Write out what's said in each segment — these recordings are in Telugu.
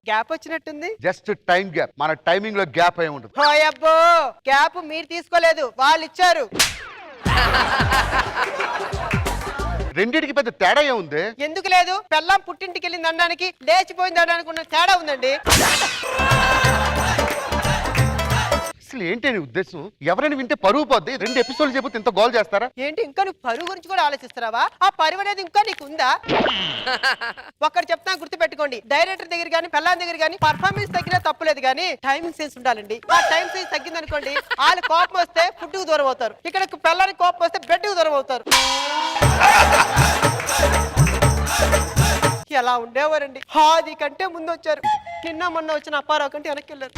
గ్యాప్ వచ్చినట్టుంది. Just time gap. మన టైమింగ్ లో గ్యాప్ అయి ఉంటుంది. అబ్బో గ్యాప్ మీరు తీసుకోలేదు, వాళ్ళు ఇచ్చారు. రెండింటికి పెద్ద తేడా ఏముంది? ఎందుకు లేదు? పెళ్ళాం పుట్టింటికి వెళ్ళింది అనడానికి లేచిపోయింది అనడానికి ఉన్న తేడా ఉందండి. అసలు ఏంటి నీ ఉద్దేశం? ఎవరైనా వింటే పరువు పోద్ది. 2 ఎపిసోడ్లు చెబితే ఇంత గోల్ చేస్తారా? ఏంటి ఇంకా నువ్వు పరువు గురించి కూడా ఆలోచిస్తున్నావా? ఆ పరువు అనేది ఇంకా నీకు ఉందా? ఒక్కటి చెప్తా గుర్తు పెట్టుకోండి, డైరెక్టర్ దగ్గర కానీ పెళ్ళాం దగ్గర కానీ పర్ఫార్మెన్స్ తగ్గినా తప్పులేదు కానీ టైమింగ్ సెన్స్ ఉండాలండి. ఆ టైం సెన్స్ తగ్గింది అనుకోండి, వాళ్ళు కోపం వస్తే ఫుడ్కు దూరం అవుతారు, ఇక్కడ పెళ్ళానికి కోపం వస్తే బెడ్కు దూరం అవుతారు. ఎలా ఉండేవారండి? హాది కంటే ముందు వచ్చారు, నిన్న మొన్న వచ్చిన అప్పారావు కంటే వెనక్కి వెళ్ళారు.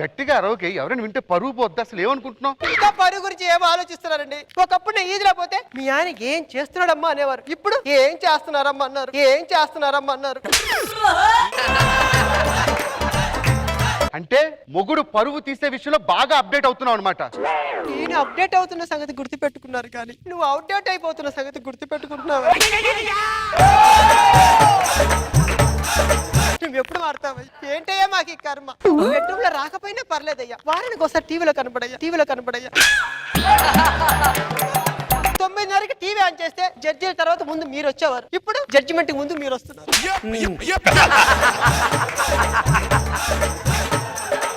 గట్టిగా అరవకి. ఎవరైనా వింటే పరువు పోద్ది. అసలు ఏమనుకుంటున్నావు? ఇంకా పరువు గురించి ఏమో ఆలోచిస్తున్నారండి. ఒకప్పుడు నేను ఈదిలో పోతే మీ ఆయన ఏం చేస్తున్నాడమ్మా అనేవారు, ఇప్పుడు ఏం చేస్తున్నారమ్మా అన్నారు, ఏం చేస్తున్నారమ్మా అన్నారు. అంటే మొగుడు పరువు తీసే విషయంలో బాగా అప్డేట్ అవుతున్నావు అనమాట. నేను అప్డేట్ అవుతున్న సంగతి గుర్తు పెట్టుకున్నారు కానీ నువ్వు అవుట్డేట్ అయిపోతున్న సంగతి గుర్తు పెట్టుకుంటున్నావు. నువ్వు ఎప్పుడు మారుతావు? ఏంటయ్యా మాకు ఈ కర్మ? బెడ్రూమ్ లో రాకపోయినా పర్లేదయ్యా, వారానికి ఒకసారి టీవీలో కనపడయ్యా. 9:30కి టీవీ ఆన్ చేస్తే జడ్జీల తర్వాత ముందు మీరు వచ్చేవారు, ఇప్పుడు జడ్జిమెంట్ ముందు మీరు వస్తున్నారు.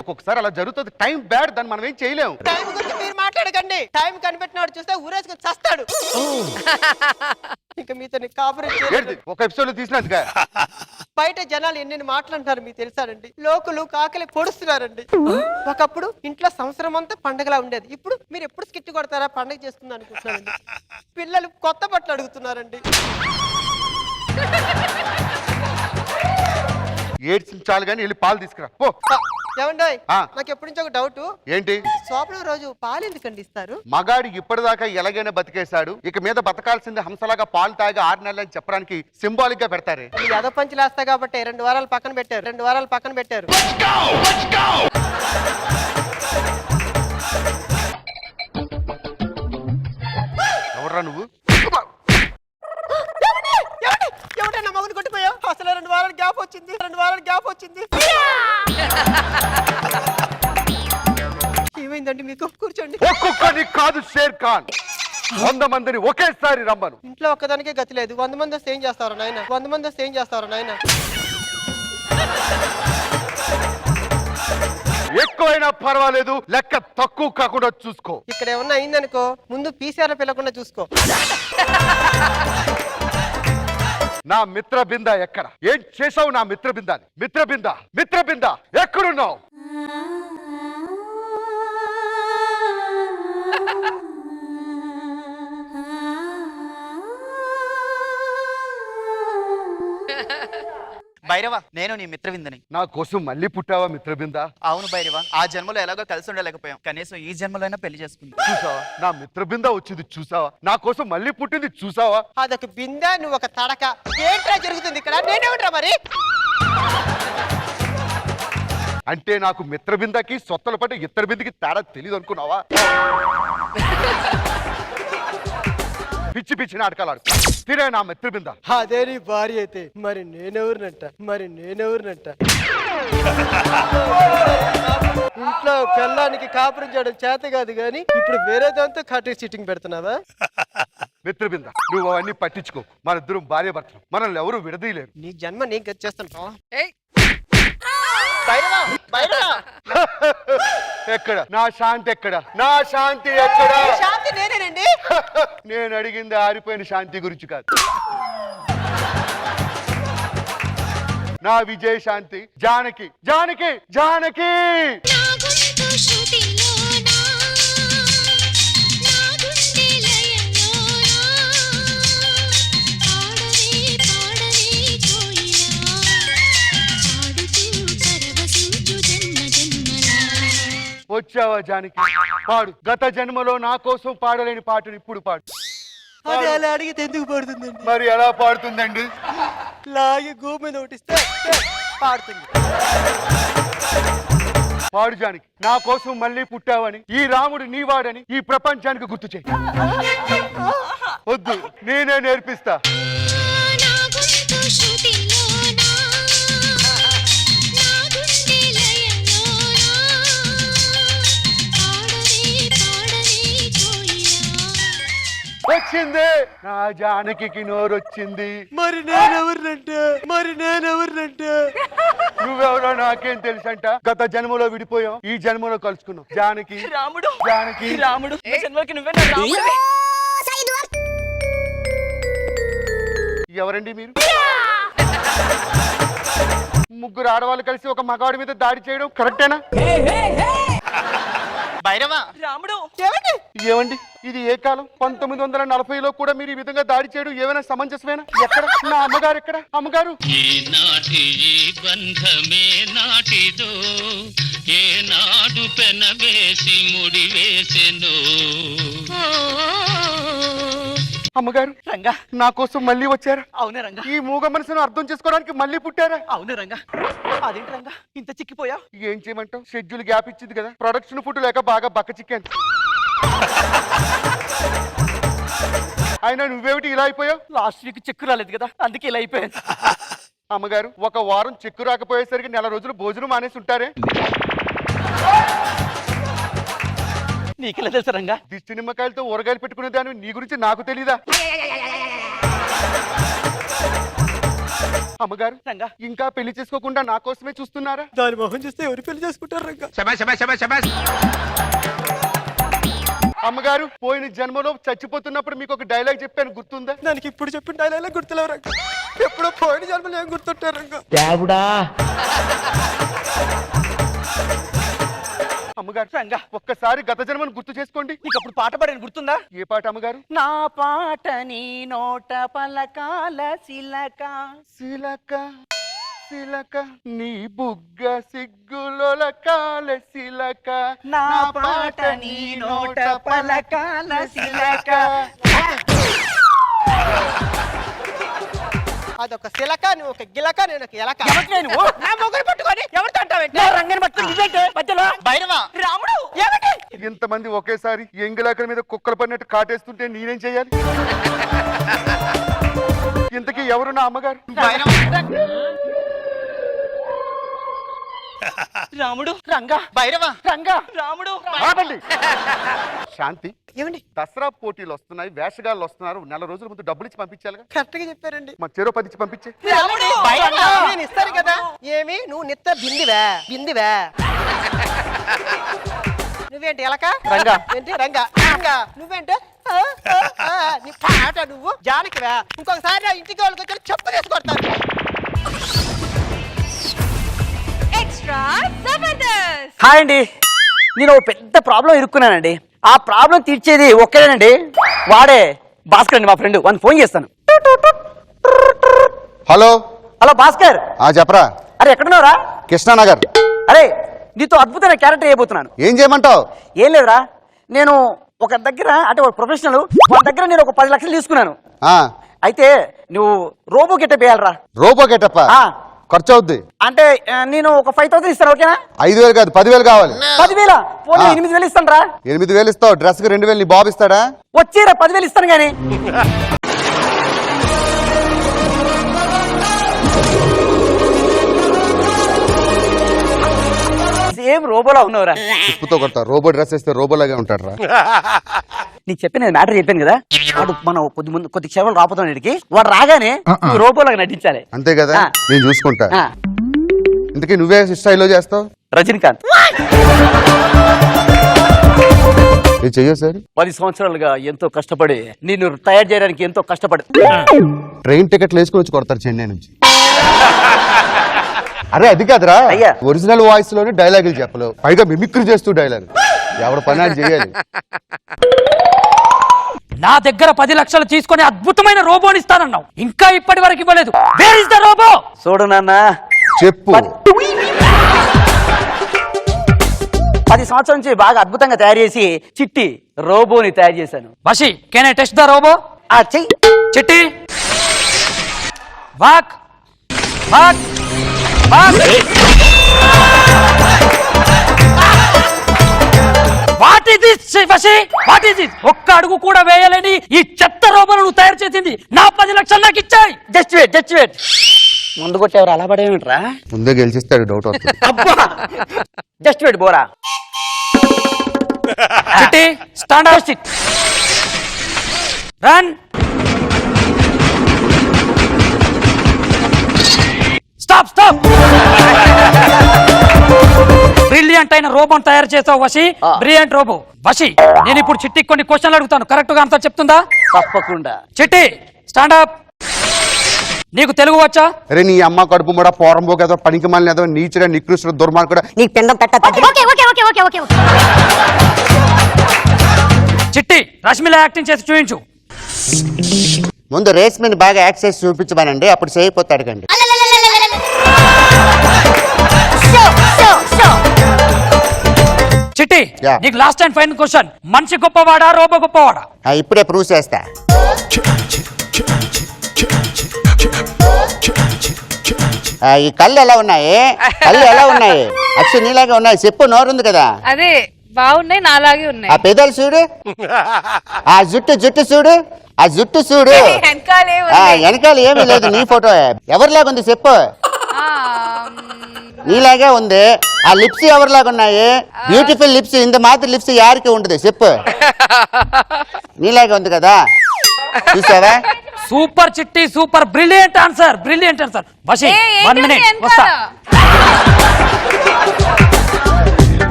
ఒక్కొక్కసారి అలా జరుగుతుంది. టైం బ్యాడ్, దాన్ని మనం ఏం చేయలేము. టైం గురించి మీరు మాట్లాడకండి. టైం కనిపెట్టినాడు చూస్తే ఊరేసుకొని చస్తాడు. ఇంకా మీతో కాపురం ఒక ఎపిసోడ్ తీసినట్టుగా బయట జనాలు ఎన్ని మాట్లాడుతున్నారు మీకు తెలుసానండి? లోకులు కాకలి పొడుస్తున్నారండి. ఒకప్పుడు ఇంట్లో సంవత్సరం అంతా పండగలా ఉండేది, ఇప్పుడు మీరు ఎప్పుడు స్కిట్ కొడతారా పండగ చేస్తుంది అనుకుంటున్నారండి. పిల్లలు కొత్త బట్టలు అడుగుతున్నారండి. ఏడ్చించాలి కానీ వెళ్ళి పాలు తీసుకురా పో. ఏమండి నాకు ఎప్పటి నుంచి ఒక డౌట్. ఏంటి? శోభనం రోజు పాలు ఎందుకండి ఇస్తారు? మగాడు ఇప్పటిదాకా ఎలాగైనా బతికేశాడు, ఇక మీద బతకాల్సింది హంసలాగా పాలు తాగి 6 నెలలు అని చెప్పడానికి సింబాలిక్ గా పెడతారే. ఏదో పంచులేస్తా కాబట్టి 2 వారాలు పక్కన పెట్టారు. ఎవర్రా నువ్వు? ఏమిటన్నా మగుని కొట్టిపోయావు? అసలు 2 వారాలు గ్యాప్ వచ్చింది. ఏమైందండి మీకు? కూర్చోండి. ఒక్కొక్కని కాదు షేర్ ఖాన్, 100 మందిని ఒకేసారి రమ్మను. ఇంట్లో ఒక్కదానికే గతి లేదు, 100 మంది వస్తే ఏం చేస్తారో నాయన. ఎక్కువైనా పర్వాలేదు, లెక్క తక్కువ కాకుండా చూసుకో. ఇక్కడ ఏమన్నా అయిందనుకో ముందు పీసీఆర్ పిలకుండా చూసుకో. నా మిత్ర బింద ఎక్కడ? ఏం చేసావు నా మిత్ర బిందాన్ని? మిత్ర బింద ఎక్కడున్నావు? భైరవ, నేను నీ మిత్రవిందని. నా కోసం మళ్ళీ పుట్టావా మిత్రబింద? అవును భైరవ, ఆ జన్మలో ఎలాగో కలిసి ఉండలేకపోయాం, కనీసం ఈ జన్మలో పెళ్లి చేసుకుందాం. చూసావా నా మిత్రబింద వచ్చింది? చూసావా నా కోసం మళ్ళీ పుట్టింది? చూసావా? అదొక బిందా, నువ్వు ఒక తడక. ఏంట్రా జరుగుతుంది ఇక్కడ? నేనేమిట్రా మరి? అంటే నాకు మిత్రబిందకి సొత్తల పట్టి ఇతర బిందకి తేడా తెలియదు అనుకున్నావా? పిచ్చి నాటకాలు ఆడు. తినే నా మిత్రబింద. అదే నీ భార్య అయితే మరి నేనెవరినంట? ఇంట్లో పెళ్ళానికి కాపురం చేయడం చేత కాదు గాని ఇప్పుడు వేరే దాంతో కాటేజ్ సిట్టింగ్ పెడుతున్నావా? మిత్రబింద నువ్వు అవన్నీ పట్టించుకో. మన ఇద్దరం భార్య భర్తలు, మనల్ని ఎవరు విడదీయలేరు. నీ జన్మ నీకు గతి చేస్తుంటా. ఎక్కడ నా శాంతి? నా శాంతి ఎక్కడ? శాంతి నేనేనండి. నేను అడిగింది ఆరిపోయిన శాంతి గురించి కాదు, నా విజయ శాంతి. జానకి. వచ్చావా జానకి? పాడు. గత జన్మలో నా కోసం పాడలేని పాటను ఇప్పుడు పాడు. అది అలా అడిగితే ఎందుకు పాడుతుందండి? మరి ఎలా పాడుతుందండి? లాగి గూమి నోటిస్తే పాడుతుంది. పాడు జానకి. నా కోసం మళ్ళీ పుట్టావని, ఈ రాముడు నీవాడని ఈ ప్రపంచానికి గుర్తు చేయి. వద్దు, నేనే నేర్పిస్తా. నోరొచ్చింది, నా జానకి నోరొచ్చింది. మరి నేనెవరినంటే నువ్వెవరో నాకేం తెలుసంట. గత జన్మలో విడిపోయాం, ఈ జన్మలో కలుసుకున్నాం. జానకి రాముడు జానకి రాముడు ఈ జన్మకి నువ్వే నా రాముడివి. ఎవరండి మీరు? ముగ్గురు ఆడవాళ్ళు కలిసి ఒక మగాడి మీద దాడి చేయడం కరెక్టేనా? భైరవా రాముడు ఏమండి? ఏమండి ఇది ఏ కాలం? 1940లో కూడా మీరు ఈ విధంగా దాడి చేయడం ఏమైనా సమంజసమేనా? ఎక్కడ నా అమ్మగారు? ఎక్కడ అమ్మగారు? ఈనాటి ఈ బంధమే నాటిదో, ఏనాడు పెనవేసి ముడివేసెను. అమ్మగారు రంగా నా కోసం మళ్ళీ వచ్చారా? అవునే రంగా ఈ మూగ మనసును అర్థం చేసుకోవడానికి మళ్ళీ పుట్టారా? అవునే రంగా అదేంటి రంగా ఇంత చిక్కిపోయా? ఏం చేయమంటావు? షెడ్యూల్ గ్యాప్ ఇచ్చింది కదా, ప్రొడక్షన్ ఫుడ్ లేక బాగా బక్క చిక్కాను. అయినా నువ్వేమిటి ఇలా అయిపోయావు? లాస్ట్ వీక్ చెక్కు రాలేదు కదా, అందుకే ఇలా అయిపోయాను. అమ్మగారు ఒక వారం చెక్కు రాకపోయేసరికి నెల రోజులు భోజనం మానేసి ఉంటారే. నీకెలా తెలుసు రంగా? దిష్టి నిమ్మకాయలతో ఊరగాయలు పెట్టుకునే దాని నీ గురించి నాకు తెలీదా? అమ్మగారు రంగా ఇంకా పెళ్లి చేసుకోకుండా నా కోసమే చూస్తున్నారా? దాని మొహం చూస్తే ఎవరు పెళ్లి చేసుకుంటారు రంగా? అమ్మగారు పోయిన జన్మలో చచ్చిపోతున్నప్పుడు మీకు ఒక డైలాగ్ చెప్పాను, గుర్తుందా? దానికి ఇప్పుడు చెప్పిన డైలాగ్ గుర్తులేవు రంగా. ఎప్పుడో పోయిన జన్మలు ఏం గుర్తుంటారు రంగా? అమ్మగారు రంగా ఒక్కసారి గత జన్మను గుర్తు చేసుకోండి. నీకు అప్పుడు పాట పాడాను గుర్తుందా? ఏ పాట అమ్మగారు? నా పాట నీ నోట పలకాల శిలక. శిలక శిలక నీ బుగ్గ సిగ్గులొలకాల శిలక. నా పాట నీ నోట పలకాల శిలక. అదొక శిలక, నువ్వు ఒక గిలక, నేను ఒక ఎలక. ఎవరిని నువ్వు? నా మొగుడు పట్టుకొని ఎవరితో అంటావేంటి? నా రంగని పట్టుకుని నువ్వేంటి మధ్యలో? భైరవా రాముడు ఏమిటి? ఇంతమంది ఒకేసారి ఎంగిలాకల మీద కుక్కలు పడినట్టు కాటేస్తుంటే నేనేం చేయాలి? ఇంతకీ ఎవరు నా అమ్మగారు? రాముడు రంగా భైరవా రంగా రాముడు. ఆపండి. శాంతి, ఏమండి? దసరా పోటీలు వస్తున్నాయి, వేషగాళ్ళు వస్తున్నారు, నెల రోజుల ముందు డబ్బులు ఇచ్చి పంపించాలిగా. కరెక్ట్ గా చెప్పారండి. మా చెరో 10 ఇచ్చి పంపించే. రాముడు నేను ఇస్తాను కదా. ఏమి నువ్వు నిత్త బిందివా? నువ్వేంటి ఎలక? రంగా. ఏంటి రంగా? రంగా నువ్వేంటి? నీ పాట నువ్వు జానకివా? ఇంకొకసారి నా ఇంటికి వాళ్ళకి వచ్చి చెప్పు తీసుకొడతాను. హాయ్ అండి, నేను ఒక పెద్ద ప్రాబ్లం ఇరుక్కున్నానండి. ఆ ప్రాబ్లం తీర్చేది ఒక్కడేనండి, వాడే భాస్కర్ అండి, మా ఫ్రెండ్. వాడిని ఫోన్ చేస్తాను. Hello hello Bhaskar. చెప్పరా. అరే ఎక్కడున్నావురా? కృష్ణానగర్. అరే నీతో అద్భుతమైన క్యారెక్టర్ చేయబోతున్నాను. ఏం చేయమంటావు? ఏం లేదురా, నేను ఒక దగ్గర అంటే ఒక ప్రొఫెషనల్ వాళ్ళ దగ్గర నేను ఒక 10 లక్షలు తీసుకున్నాను. అయితే నువ్వు రోబో గెటప్ వేయాలరా. రోబో గెటప్ప ఖర్చు అవుద్ది. అంటే నేను ఒక 5,000 ఇస్తాను, ఓకేనా? 5,000 కాదు 10,000 కావాలి. 10,000 పోనీ 8,000 ఇస్తాను రా. 8,000 ఇస్తావు, డ్రెస్ కి 2,000 నీ బాబు ఇస్తాడా? వచ్చేరా 10,000 ఇస్తాను గానీ. సేమ్ రోబోలా ఉన్నవరా. ఉప్పుతో కొడతా. రోబో డ్రెస్ వేస్తే రోబోలాగే ఉంటాడు రా. నీకు చెప్పి నేను మ్యాటర్ చెప్పాను కదా, వాడు మనం కొద్ది క్షేమాలు రాపోతాం ఇక్కడికి. వాడు రాగానే నువ్వు రోబోలాగా నటించాలి. అంతే కదా, నేను చూసుకుంటా. ఆ, ఇంతకీ నువ్వే స్టైల్లో చేస్తావు? రజనీకాంత్. ఇది చెయ్యవు సార్. 10 సంవత్సరాలుగా ఎంతో కష్టపడి నిన్ను తయారు చేయడానికి ఎంతో కష్టపడి ట్రైన్ టికెట్లు వేసుకుని వచ్చి కొడతారు చెన్నై నుంచి. అరే అది కాదురా, అయ్యా. ఒరిజినల్ వాయిస్ లోనే డైలాగులు చెప్పలేవు, పైగా మిమిక్రీ చేస్తూ డైలాగ్. ఎవడ పని అది చేయాలి. నా దగ్గర 10 లక్షలు తీసుకొని అద్భుతమైన రోబోని ఇస్తానన్నావు, ఇంకా ఇప్పటి వరకు ఇవ్వలేదు. Where is the robot? చూడు నాన్న, చెప్పు. 10 సంవత్సరాల నుంచి బాగా అద్భుతంగా తయారు చేసి చిట్టి రోబోని తయారు చేశాను. Vasi, can I test the robot? ఆ చెయ్యి. Chitti walk walk walk. What is this Vasi? What is this? ఒక్క అడుగు కూడా వేయలేని ఈ చెత్త రోబోను నువ్వు తయారు చేసింది. నా 10 లక్షలు నాకు ఇచ్చాయి. Just wait. ముందు కొట్టేవారు అలా పడేమిట్రా? ముందే గెలిచిస్తాడు, డౌట్ వస్తుంది. అబ్బా, just wait Bora. Chitti stand up. Run. Stop stop. Brilliant అయిన రోబోని తయారు చేసావు వశి. Brilliant robo వశి. నేను ఇప్పుడు చిట్టికి కొన్ని క్వశ్చన్లు అడుగుతాను, కరెక్ట్ గా ఆన్సర్ చెప్తుందా? తప్పకుండా. చిట్టి స్టాండప్. నీకు తెలుగు వచ్చా? అరే నీ అమ్మ కడుపు కూడా పోరంబో కదా పనికి మళ్ళీ ఏదో నీచుగా నికృష్ట దుర్మార్గుడు నీకు పిండం పెట్ట చిట్టి రష్మిలా యాక్టింగ్ చేసి చూపించు. ముందు రేస్మిని బాగా యాక్ట్ చేసి చూపించమనండి, అప్పుడు చేయిపోతాడు కండి. చిట్టి Yeah. నీకు లాస్ట్ అండ్ ఫైనల్ క్వశ్చన్, మనిషి గొప్పవాడా రోబో గొప్పవాడా? ఇప్పుడే ప్రూవ్ చేస్తా. ఈ కళ్ళు ఎలా ఉన్నాయి? కళ్ళు ఎలా ఉన్నాయి? అక్షి నీలాగే ఉన్నాయి. చెప్పు, నోరుంది కదా. అదే బాగున్నాయి, నాలాగే ఉన్నాయి. ఆ పెదాలు చూడు, ఆ జుట్టు చూడు, ఆ జుట్టు చూడు. వెనకాలే వెనకాల ఏమీ లేదు, నీ ఫోటో ఎవరిలాగా ఉంది చెప్పు. నీలాగే ఉంది. ఆ లిప్స్ ఎవరిలాగా ఉన్నాయి? Beautiful lips. ఇంత మాత్రం లిప్స్ యారికి ఉంటుంది చెప్పు. నీలాగే ఉంది కదా, చూసావా? Super Chitti, super. Brilliant answer, brilliant answer. Vasi 1 minute వస్తా.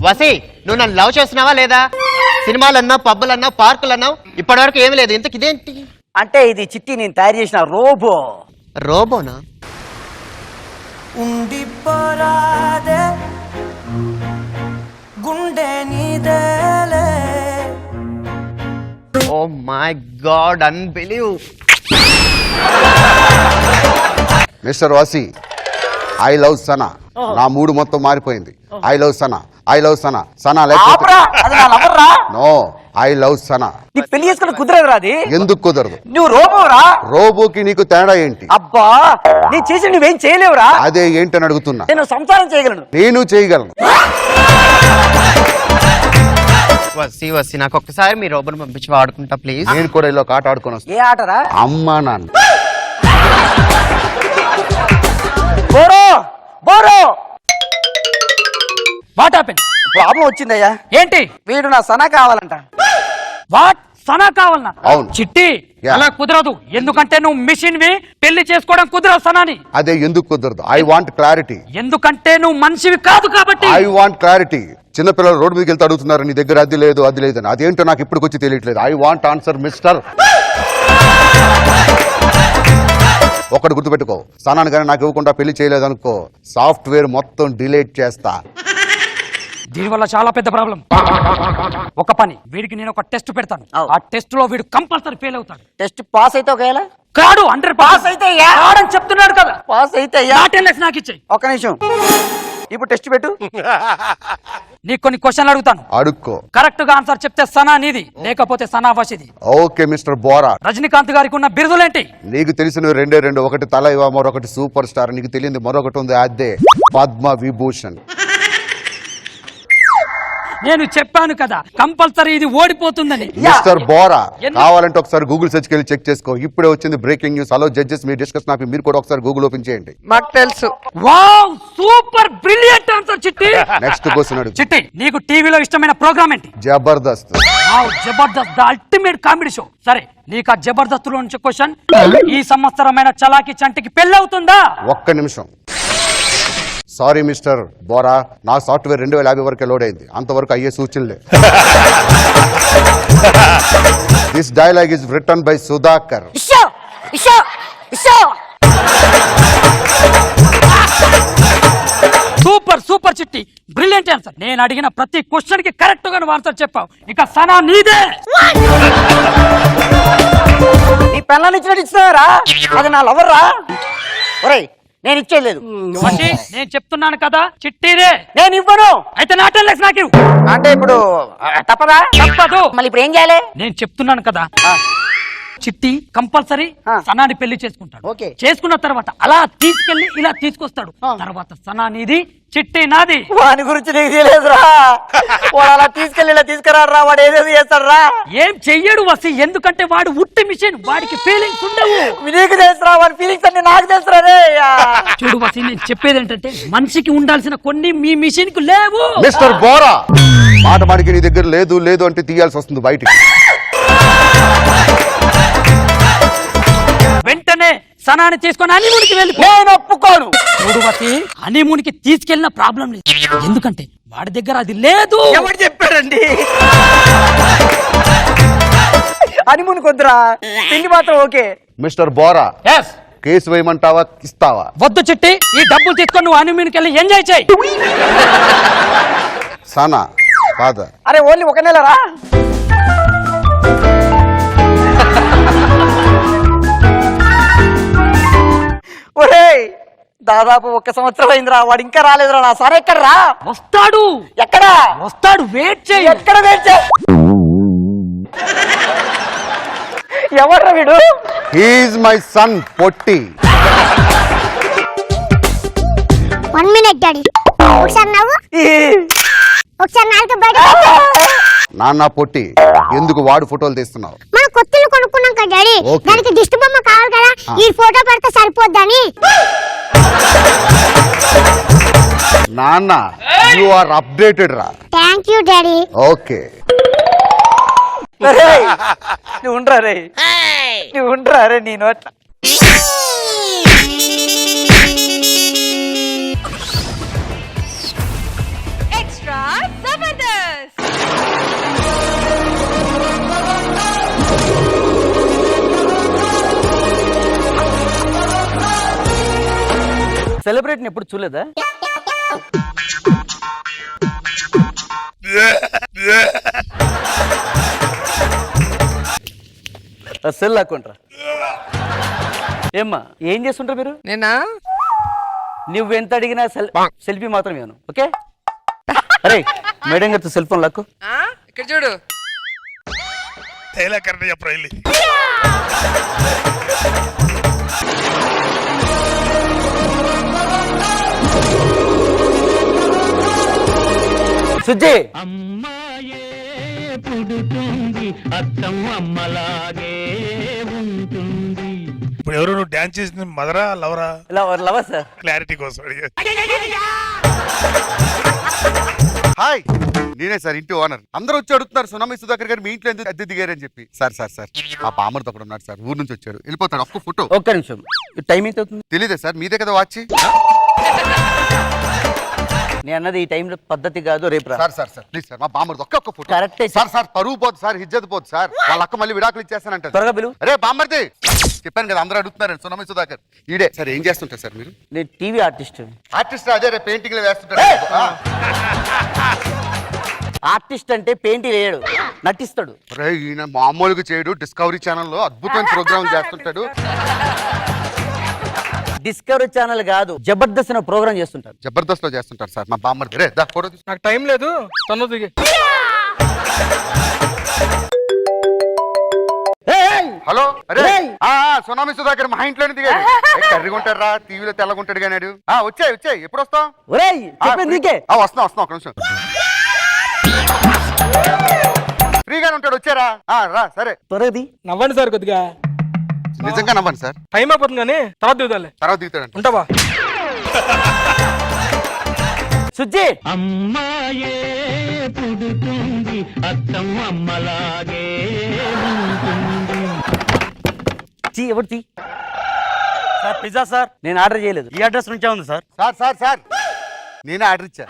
వసి, నువ్వు నన్ను లవ్ చేస్తున్నావా లేదా? సినిమాలు అన్నావు, పబ్బులు అన్నావు, పార్కులు అన్నావు, ఇప్పటివరకు ఏమి లేదు. ఇంతకు ఇదేంటి? అంటే ఇది చిట్టి నేను తయారు చేసిన రోబో. రోబోనా? ఉండిపోరాదే గుండె నీదేలే. Oh my God, unbelieve. Mister Vasi, I love Sana. నా మూడు మొత్తం మారిపోయింది. I love Sana, I love Sana. Sana ఆపరా, అది నా లవర్ రా. No, I love Sana. నీకు పెళ్లి చేసుకుని కుదరదురా అది. ఎందుకు కుదరదు? నువ్వు రోబోరా. రోబోకి నీకు తేడా ఏంటి? అబ్బా, నేను చేసి నువ్వేం చేయలేవురా. అదే ఏంటని అడుగుతున్నా. నేను సంసారం చేయగలను. నేను చేయగలను. వసి నాకు ఒక్కసారి మీ రోబోని పంపించి వాడుకుంటా ప్లీజ్. నేను కూడా ఇలా ఒక ఆట ఆడుకొని వస్తాను. ఏ ఆటరా? అమ్మా నాన్న. Bora Bora. What happen? Problem వచ్చిందయ్యా. ఏంటి? వీడు నా సనా కావాలంట. వాట్? సనా కావాలన్నా? అవును. చిట్టి Yeah. అలా కుదరదు, ఎందుకంటే నువ్వు మిషన్ వి. పెళ్లి చేసుకోవడం కుదరదు సనాని. అదే ఎందుకు కుదరదు? I want clarity. ఎందుకంటే నువ్వు మనిషివి కాదు కాబట్టి. I want clarity. చిన్నపిల్లలు రోడ్డు మీదకి వెళ్తే అడుగుతున్నారు నీ దగ్గర అది లేదు అది లేదని. అదేంటో నాకు ఇప్పటికొచ్చి తెలియట్లేదు. I want answer mister. ఒకటి గుర్తుపెట్టుకో, సనాన్ని కానీ నాకు ఇవ్వకుండా పెళ్లి చేయలేదనుకో, సాఫ్ట్వేర్ మొత్తం డిలీట్ చేస్తా. దీనివల్ల చాలా పెద్ద ప్రాబ్లం. ఒక పని, వీడికి నేను ఒక టెస్ట్ పెడతాను. ఆ టెస్ట్ లో వీడు కంపల్సరీ ఫెయిల్ అవుతాడు. టెస్ట్ పాస్ అయితే ఒకవేళ కాడు 100 పాస్ అయితే కాడని చెప్తున్నాడు కదా. పాస్ అయితే నాకు ఇచ్చేయి. ఒక నిమిషం, ఇప్పుడు టెస్ట్ పెట్టు. నీకు కొన్ని క్వశ్చన్లు అడుగుతాను, అడుక్కో. కరెక్ట్ గా ఆన్సర్ చెప్తే సనా నీది, లేకపోతే సనా వశిది. Okay mister Bora. రజనీకాంత్ గారికి ఉన్న బిరుదులేంటి? నీకు తెలిసిన రెండే రెండు. ఒకటి తల ఇవా, మరొకటి సూపర్ స్టార్. నీకు తెలియదు మరొకటి ఉంది, అదే పద్మ విభూషణ్. నేను చెప్పాను కదా కంపల్సరీ ఇది ఓడిపోతుందని. మిస్టర్ బోరా, కావాలంటే ఒకసారి గూగుల్ సెర్చ్ కి వెళ్ళి చెక్ చేసుకో. ఇప్పుడే వచ్చింది బ్రేకింగ్ న్యూస్. హలో జడ్జెస్, మీ డిస్కషన్ ఆపి మీరు కూడా ఒకసారి గూగుల్ ఓపెన్ చేయండి. మాకు తెలుసు. వావ్, సూపర్ బ్రిలియంట్ ఆన్సర్ చిట్టి. నెక్స్ట్ క్వశ్చన్ అడుగు. చిట్టి, నీకు టీవీలో ఇష్టమైన ప్రోగ్రామ్ ఏంటి? Jabardasth. Wow, Jabardasth the ultimate comedy show. సరే, నీకు ఆ జబర్దస్త్ లో నుంచి క్వశ్చన్, ఈ సంవత్సరమైన చలాకి చంటికి పెళ్ళవుతుందా? ఒక్క నిమిషం. సారీ మిస్టర్ బోరా, నా సాఫ్ట్వేర్ 2050 వరకే లోడ్ అయింది. అంతవరకు అయ్యే సూచనలే. This dialogue is written by Sudhakar. Super super Chitti, brilliant answer. నేను అడిగిన ప్రతి క్వశ్చన్ కి కరెక్ట్ గా ఆన్సర్ చెప్పావు. ఇక సనా నీదే. నీ పెళ్ళని ఇచ్చినట్టు ఇస్తున్నారా? అది నా లవర్ రా. ఒరేయ్, నేను ఇచ్చేయలేదు. నేను చెప్తున్నాను కదా, చిట్టిదే. నేను ఇవ్వను. అయితే నా టెన్లెక్స్ నాకు ఇవ్వు. అంటే ఇప్పుడు తప్పదా? తప్పదు. మళ్ళీ ఇప్పుడు ఏం చేయాలి? నేను చెప్తున్నాను కదా, చిట్టి కంపల్సరీ సనాని పెళ్లి చేసుకుంటాడు. ఓకే. చేసుకున్న తర్వాత అలా తీసుకెళ్లి ఇలా తీసుకొస్తాడు. తర్వాత సనా నీది, చిట్టి నాది. వాని గురించి నీకు తెలియదురా. వాడు అలా తీసుకెళ్ళి ఇలా తీసుకురాడు రా. వాడు ఏదేది చేస్తాడు రా. ఏం చెయ్యడు వసి, ఎందుకంటే వాడు ఉట్టి మిషన్. వాడికి ఫీలింగ్స్ ఉండవు. నీకు తెలుసురా, వాడి ఫీలింగ్స్ అన్ని నాకు తెలుసురా రే. చూడు వసి, నేను చెప్పేది ఏంటంటే మనిషికి ఉండాల్సిన కొన్ని మీ మిషన్ కు లేవు. మిస్టర్ బోరా, మాట మాడికి నీ దగ్గర లేదు లేదు అంటే తీయాల్సి వస్తుంది బయటికి. వెంటనే సనాన్ని తీసుకొని హనీమూన్కి వెళ్ళి నేను ఒప్పుకోను. చూడుమతి, హనీమూన్కి తీసుకెళ్ళిన ప్రాబ్లం లేదు, ఎందుకంటే వాడి దగ్గర అది లేదు. ఎవరు చెప్పారండి? హనీమూన్ కొద్దురా, పెళ్లి మాత్రం okay. Mister Bora, Yes. Case వేయమంటావా ఇస్తావా? వద్దు చిట్టి, ఈ డబ్బులు తీసుకొని నువ్వు హనీమూన్కి వెళ్ళి ఎంజాయ్ చేయి. సనా ఫాదర్. అరే ఓన్లీ ఒక నెల రా. ఒరేయ్, దాదాపు 1 సంవత్సరం అయిందిరా, వాడు ఇంకా రాలేదురా. నా సరే ఎక్కడ రా? వస్తాడు, ఎక్కడ వస్తాడు, వెయిట్ చేయి. ఎక్కడ వెయిట్ చే? ఎవర్రా వీడు? హీఈస్ మై సన్ పొట్టి. 1 minute డాడీ. ఒకసారి నవ్వు, ఒకసారి నాలుగు బయట. నాన్న పొట్టి, ఎందుకు వాడు ఫోటోలు తీస్తున్నావు? మన కొత్తలు కొనుక్కున్నాం కదా డాడీ, Okay. దానికి దిష్టి బొమ్మ కావాలి కదా, ఈ ఫోటో పెడితే సరిపోద్దని. నాన్న యు ఆర్ అప్డేటెడ్ రా. Thank you daddy. ఓకే. ఒరేయ్, నువ్వు ఉండరా రే, నువ్వు ఉండరా రే, నీ నోట్ల. ఎక్స్ట్రా జబర్దస్త్. సెలబ్రిటీని ఎప్పుడు చూడలేదా? సెల్ లాక్కుంటారా? ఏమ్మా, ఏం చేస్తుంటారు మీరు? నేనా? నువ్వెంత అడిగినా సెల్ఫీ మాత్రం ఇవ్వను, ఓకే? అరే మేడం గారితో సెల్ ఫోన్ లాక్కు. ఇక్కడ చూడు. సుజ్జి, అమ్మాయే పుడుతుంది అచ్చం అమ్మలాగే ఉంటుంది. ఇప్పుడు ఎవరు నువ్వు డాన్స్ చేసింది మదరా లవరా? Lover sir. క్లారిటీ కోసం అడిగా. హాయ్, నేనే సార్ ఇంటి ఓనర్. అందరూ వచ్చి అడుగుతున్నారు సునామీ సుధాకర్ గారు మీ ఇంట్లో ఎందుకు అద్దె దిగారని చెప్పి. సార్ సార్ సార్ ఆ పామర్తో అక్కడ ఉన్నాడు సార్, ఊరు నుంచి వచ్చాడు, వెళ్ళిపోతాడు. ఒక్క ఫోటో. ఒక్క నిమిషం, టైం ఎంత అవుతుంది? తెలీదే సార్, మీదే కదా వాచి. నేను అన్నది ఈ టైంలో పద్ధతి కాదు, రేపు రా. Sir sir sir please sir, మా బామ్మర్ది ఒక్క ఫోటో. కరెక్టే సార్ సార్ పరువు పోదు సార్, ఇజ్జత్ పోదు సార్. వాళ్ళ అక్క మళ్ళీ విడాకులు ఇచ్చేస్తానంట. త్వరగా పిలువు. అరే బామ్మర్ది, చెప్పాను కదా అందరూ అడుగుతున్నారు సునామీ సుధాకర్. ఈడే సార్. ఏం చేస్తుంటారు సార్ మీరు? నేను టీవీ ఆర్టిస్ట్. ఆర్టిస్ట్ అదే రే పెయింటింగ్ లో వేస్తుంటారు. ఆర్టిస్ట్ అంటే పెయింటింగ్ వేయడు, నటిస్తాడు. రే ఈయన మామూలుగా చేయడు, డిస్కవరీ ఛానల్లో అద్భుతమైన ప్రోగ్రామ్ చేస్తుంటాడు. డిస్కవరీ ఛానల్ కాదు, జబర్దస్త్ అనే ప్రోగ్రామ్ చేస్తుంటారు. జబర్దస్త్ లో చేస్తుంటారు సార్ మా బామ్మర్ది. రే దా ఫోటో తీసు. నాకు టైం లేదు, తొందర దిగి. హలో, అరే ఏయ్! సునామీ సుధాకర్ మా ఇంట్లోనే దిగాడు. కర్రీగుంటారా, టీవీలో తెల్లగుంటాడు కానీ. వచ్చాయి వచ్చాయి, ఎప్పుడు వస్తావు? ఒరేయ్, చెప్పింది నీకే. వస్తున్నా వస్తున్నా, ఒక నిమిషం. ఫ్రీగానే ఉంటాడు, వచ్చారా? రా సరే. త్వరది నవ్వండి సార్ కొద్దిగా. నిజంగా నవ్వండి సార్. టైం అయిపోతుంది కానీ తర్వాత దిగుతాలే. తర్వాత దిగుతాడంట. ఉంటావా? సుజ్జి, అమ్మాయే పుడుతుంది అచ్చం అమ్మలాగే ఉంటుంది. ఎవరు తీ? Sir pizza sir. నేను ఆర్డర్ చేయలేదు, ఈ అడ్రస్ నుంచే ఉంది సార్. సార్ సార్ సార్ నేనే ఆర్డర్ ఇచ్చా.